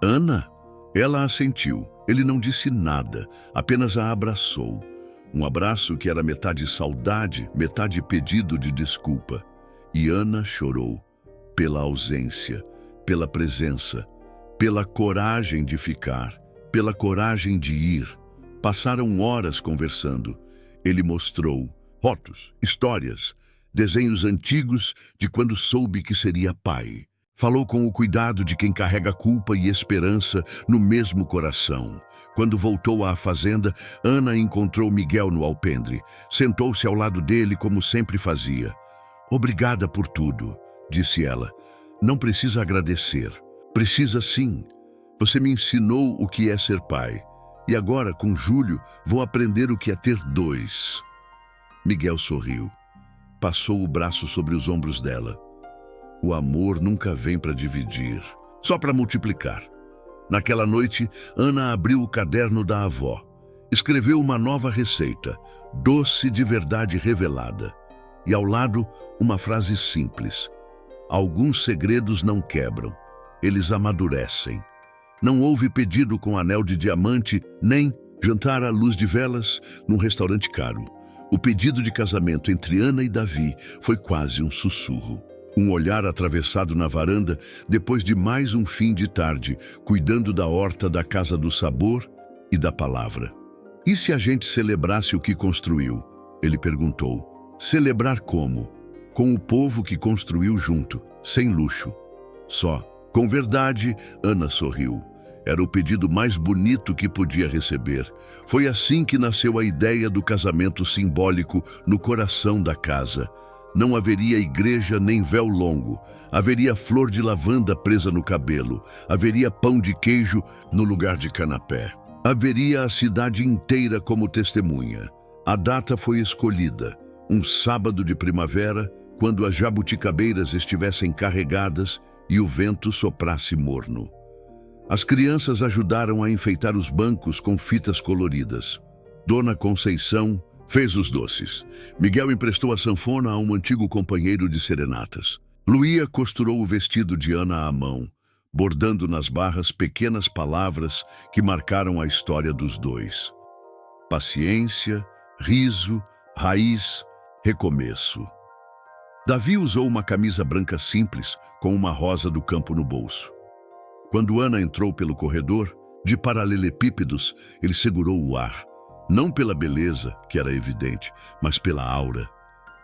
Ana? Ela assentiu. Ele não disse nada, apenas a abraçou. Um abraço que era metade saudade, metade pedido de desculpa. E Ana chorou, pela ausência, pela presença, pela coragem de ficar, pela coragem de ir. Passaram horas conversando. Ele mostrou fotos, histórias, desenhos antigos de quando soube que seria pai. Falou com o cuidado de quem carrega culpa e esperança no mesmo coração. Quando voltou à fazenda, Ana encontrou Miguel no alpendre. Sentou-se ao lado dele como sempre fazia. Obrigada por tudo, disse ela. Não precisa agradecer. Precisa sim. Você me ensinou o que é ser pai. E agora, com Júlio, vou aprender o que é ter dois. Miguel sorriu. Passou o braço sobre os ombros dela. O amor nunca vem para dividir, só para multiplicar. Naquela noite, Ana abriu o caderno da avó. Escreveu uma nova receita, doce de verdade revelada. E ao lado, uma frase simples. Alguns segredos não quebram, eles amadurecem. Não houve pedido com anel de diamante, nem jantar à luz de velas num restaurante caro. O pedido de casamento entre Ana e Davi foi quase um sussurro. Um olhar atravessado na varanda, depois de mais um fim de tarde, cuidando da horta da Casa do Sabor e da Palavra. E se a gente celebrasse o que construiu? Ele perguntou. Celebrar como? Com o povo que construiu junto, sem luxo. Só. Com verdade, Ana sorriu. Era o pedido mais bonito que podia receber. Foi assim que nasceu a ideia do casamento simbólico no coração da casa. Não haveria igreja nem véu longo. Haveria flor de lavanda presa no cabelo. Haveria pão de queijo no lugar de canapé. Haveria a cidade inteira como testemunha. A data foi escolhida. Um sábado de primavera, quando as jabuticabeiras estivessem carregadas e o vento soprasse morno. As crianças ajudaram a enfeitar os bancos com fitas coloridas. Dona Conceição fez os doces. Miguel emprestou a sanfona a um antigo companheiro de serenatas. Luía costurou o vestido de Ana à mão, bordando nas barras pequenas palavras que marcaram a história dos dois. Paciência, riso, raiz, recomeço. Davi usou uma camisa branca simples, com uma rosa do campo no bolso. Quando Ana entrou pelo corredor, de paralelepípedos, ele segurou o ar. Não pela beleza, que era evidente, mas pela aura.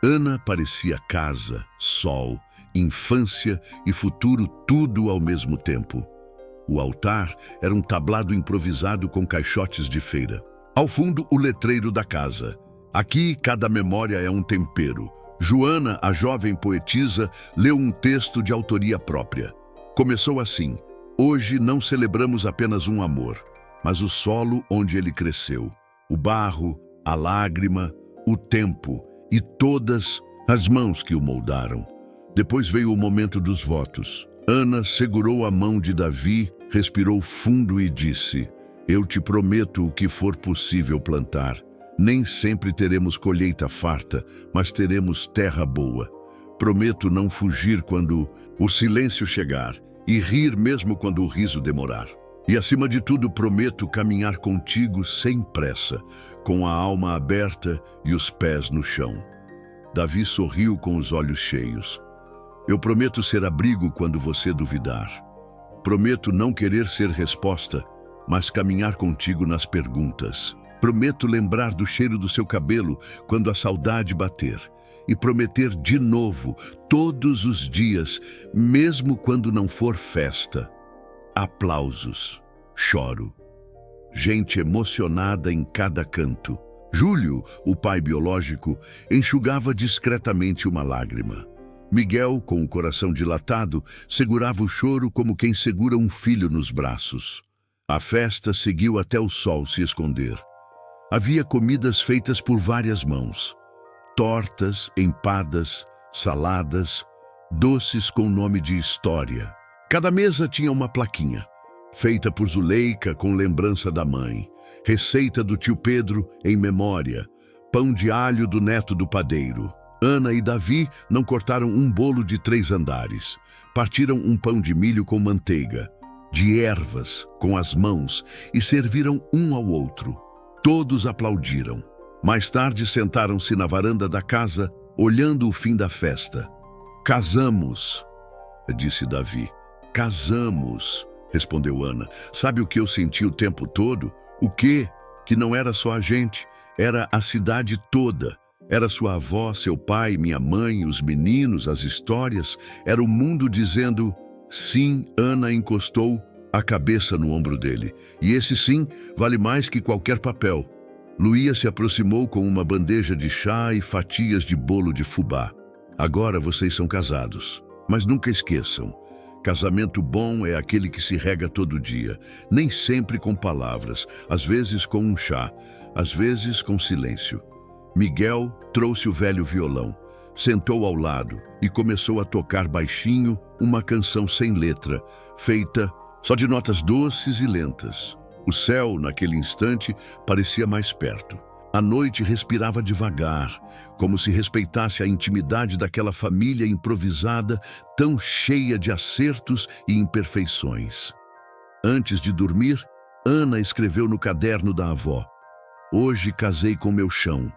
Ana parecia casa, sol, infância e futuro tudo ao mesmo tempo. O altar era um tablado improvisado com caixotes de feira. Ao fundo, o letreiro da casa. Aqui, cada memória é um tempero. Joana, a jovem poetisa, leu um texto de autoria própria. Começou assim: hoje não celebramos apenas um amor, mas o solo onde ele cresceu. O barro, a lágrima, o tempo e todas as mãos que o moldaram. Depois veio o momento dos votos. Ana segurou a mão de Davi, respirou fundo e disse: eu te prometo o que for possível plantar. Nem sempre teremos colheita farta, mas teremos terra boa. Prometo não fugir quando o silêncio chegar e rir mesmo quando o riso demorar. E, acima de tudo, prometo caminhar contigo sem pressa, com a alma aberta e os pés no chão. Davi sorriu com os olhos cheios. Eu prometo ser abrigo quando você duvidar. Prometo não querer ser resposta, mas caminhar contigo nas perguntas. Prometo lembrar do cheiro do seu cabelo quando a saudade bater. E prometer de novo, todos os dias, mesmo quando não for festa. Aplausos. Choro. Gente emocionada em cada canto. Júlio, o pai biológico, enxugava discretamente uma lágrima. Miguel, com o coração dilatado, segurava o choro como quem segura um filho nos braços. A festa seguiu até o sol se esconder. Havia comidas feitas por várias mãos. Tortas, empadas, saladas, doces com nome de história. Cada mesa tinha uma plaquinha, feita por Zuleika com lembrança da mãe, receita do tio Pedro em memória, pão de alho do neto do padeiro. Ana e Davi não cortaram um bolo de 3 andares. Partiram um pão de milho com manteiga, de ervas, com as mãos, e serviram um ao outro. Todos aplaudiram. Mais tarde sentaram-se na varanda da casa, olhando o fim da festa. Casamos, disse Davi. Casamos, respondeu Ana. Sabe o que eu senti o tempo todo? O quê? Que não era só a gente, era a cidade toda. Era sua avó, seu pai, minha mãe, os meninos, as histórias. Era o mundo dizendo sim. Ana encostou a cabeça no ombro dele. E esse sim vale mais que qualquer papel. Luía se aproximou com uma bandeja de chá e fatias de bolo de fubá. Agora vocês são casados. Mas nunca esqueçam, casamento bom é aquele que se rega todo dia. Nem sempre com palavras, às vezes com um chá, às vezes com silêncio. Miguel trouxe o velho violão, sentou ao lado e começou a tocar baixinho uma canção sem letra, feita só de notas doces e lentas. O céu, naquele instante, parecia mais perto. A noite respirava devagar, como se respeitasse a intimidade daquela família improvisada, tão cheia de acertos e imperfeições. Antes de dormir, Ana escreveu no caderno da avó: "Hoje casei com meu chão."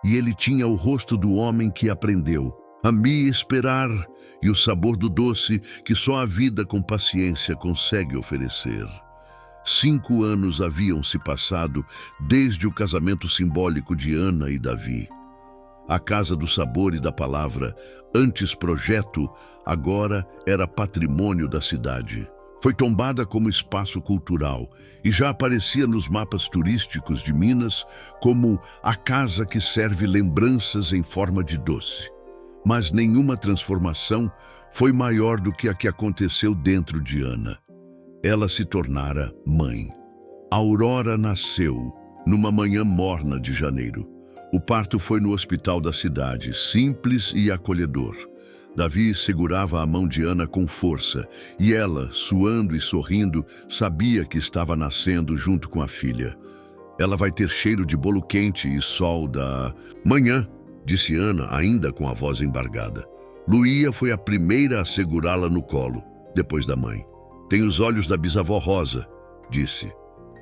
E ele tinha o rosto do homem que aprendeu a me esperar e o sabor do doce que só a vida com paciência consegue oferecer. 5 anos haviam se passado desde o casamento simbólico de Ana e Davi. A Casa do Sabor e da Palavra, antes projeto, agora era patrimônio da cidade. Foi tombada como espaço cultural e já aparecia nos mapas turísticos de Minas como a casa que serve lembranças em forma de doce. Mas nenhuma transformação foi maior do que a que aconteceu dentro de Ana. Ela se tornara mãe. Aurora nasceu numa manhã morna de janeiro. O parto foi no hospital da cidade, simples e acolhedor. Davi segurava a mão de Ana com força, e ela, suando e sorrindo, sabia que estava nascendo junto com a filha. Ela vai ter cheiro de bolo quente e sol da manhã, disse Ana, ainda com a voz embargada. Luía foi a primeira a segurá-la no colo, depois da mãe. Tem os olhos da bisavó Rosa, disse.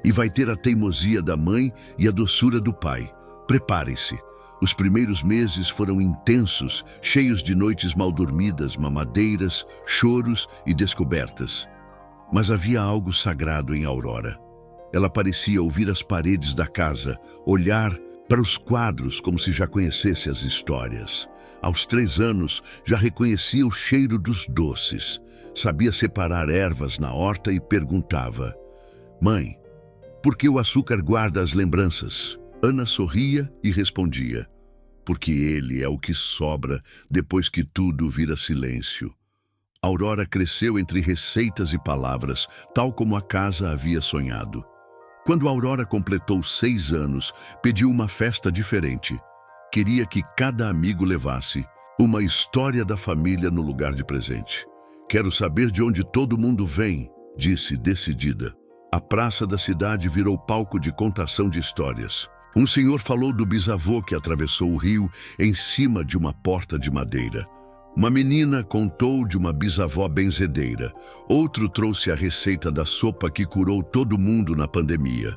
E vai ter a teimosia da mãe e a doçura do pai. Preparem-se. Os primeiros meses foram intensos, cheios de noites mal dormidas, mamadeiras, choros e descobertas. Mas havia algo sagrado em Aurora. Ela parecia ouvir as paredes da casa, olhar para os quadros como se já conhecesse as histórias. Aos 3 anos, já reconhecia o cheiro dos doces. Sabia separar ervas na horta e perguntava: "Mãe, por que o açúcar guarda as lembranças?" Ana sorria e respondia: "Porque ele é o que sobra depois que tudo vira silêncio." Aurora cresceu entre receitas e palavras, tal como a casa havia sonhado. Quando Aurora completou 6 anos, pediu uma festa diferente. Queria que cada amigo levasse uma história da família no lugar de presente. "Quero saber de onde todo mundo vem", disse decidida. A praça da cidade virou palco de contação de histórias. Um senhor falou do bisavô que atravessou o rio em cima de uma porta de madeira. Uma menina contou de uma bisavó benzedeira. Outro trouxe a receita da sopa que curou todo mundo na pandemia.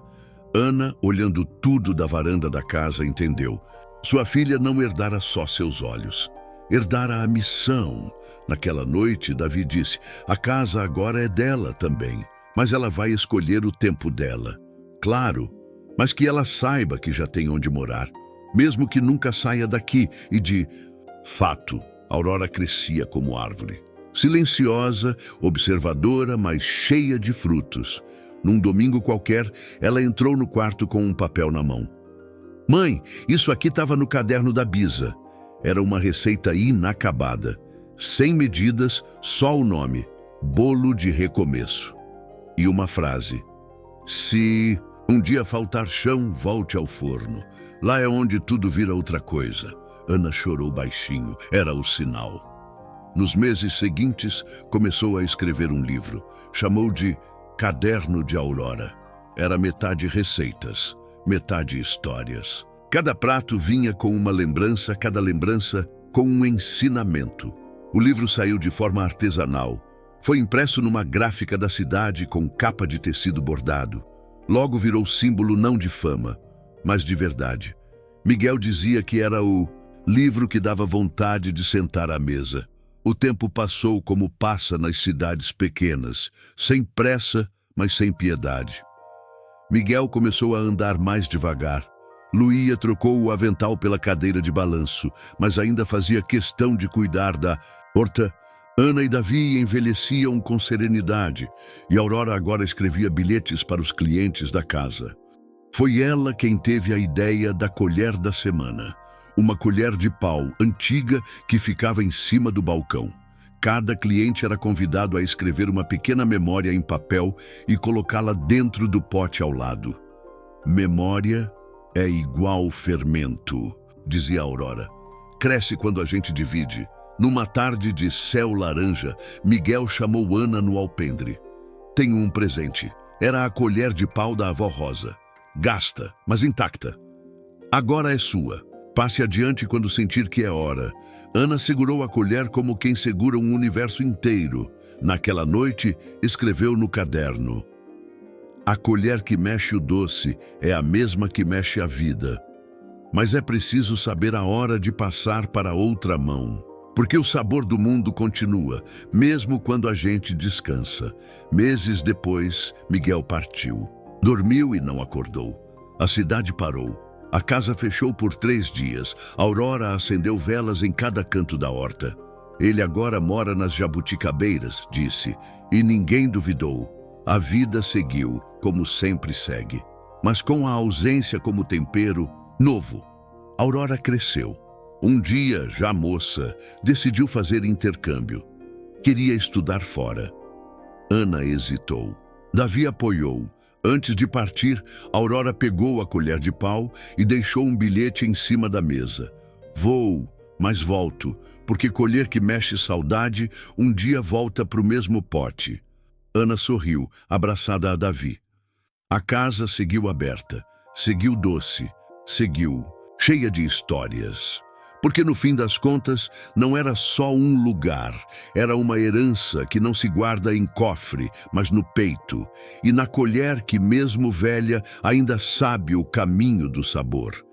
Ana, olhando tudo da varanda da casa, entendeu. Sua filha não herdara só seus olhos, herdara a missão. Naquela noite, Davi disse: "A casa agora é dela também, mas ela vai escolher o tempo dela. Claro, mas que ela saiba que já tem onde morar, mesmo que nunca saia daqui." E de fato, Aurora crescia como árvore. Silenciosa, observadora, mas cheia de frutos. Num domingo qualquer, ela entrou no quarto com um papel na mão. "Mãe, isso aqui estava no caderno da Bisa." Era uma receita inacabada. Sem medidas, só o nome: Bolo de Recomeço. E uma frase: se um dia faltar chão, volte ao forno. Lá é onde tudo vira outra coisa. Ana chorou baixinho, era o sinal. Nos meses seguintes, começou a escrever um livro. Chamou de Caderno de Aurora. Era metade receitas, metade histórias. Cada prato vinha com uma lembrança, cada lembrança com um ensinamento. O livro saiu de forma artesanal. Foi impresso numa gráfica da cidade com capa de tecido bordado. Logo virou símbolo não de fama, mas de verdade. Miguel dizia que era o livro que dava vontade de sentar à mesa. O tempo passou como passa nas cidades pequenas, sem pressa, mas sem piedade. Miguel começou a andar mais devagar. Luía trocou o avental pela cadeira de balanço, mas ainda fazia questão de cuidar da horta. Ana e Davi envelheciam com serenidade, e Aurora agora escrevia bilhetes para os clientes da casa. Foi ela quem teve a ideia da colher da semana. Uma colher de pau antiga que ficava em cima do balcão. Cada cliente era convidado a escrever uma pequena memória em papel e colocá-la dentro do pote ao lado. Memória é igual fermento, dizia Aurora. Cresce quando a gente divide. Numa tarde de céu laranja, Miguel chamou Ana no alpendre. Tenho um presente. Era a colher de pau da avó Rosa. Gasta, mas intacta. Agora é sua. Passe adiante quando sentir que é hora. Ana segurou a colher como quem segura um universo inteiro. Naquela noite, escreveu no caderno: a colher que mexe o doce é a mesma que mexe a vida. Mas é preciso saber a hora de passar para outra mão. Porque o sabor do mundo continua, mesmo quando a gente descansa. Meses depois, Miguel partiu. Dormiu e não acordou. A cidade parou. A casa fechou por 3 dias. Aurora acendeu velas em cada canto da horta. Ele agora mora nas jabuticabeiras, disse, e ninguém duvidou. A vida seguiu, como sempre segue. Mas com a ausência como tempero, novo. Aurora cresceu. Um dia, já moça, decidiu fazer intercâmbio. Queria estudar fora. Ana hesitou. Davi apoiou. Antes de partir, Aurora pegou a colher de pau e deixou um bilhete em cima da mesa. Vou, mas volto, porque colher que mexe saudade, um dia volta para o mesmo pote. Ana sorriu, abraçada a Davi. A casa seguiu aberta, seguiu doce, seguiu, cheia de histórias. Porque no fim das contas, não era só um lugar, era uma herança que não se guarda em cofre, mas no peito, e na colher que mesmo velha ainda sabe o caminho do sabor.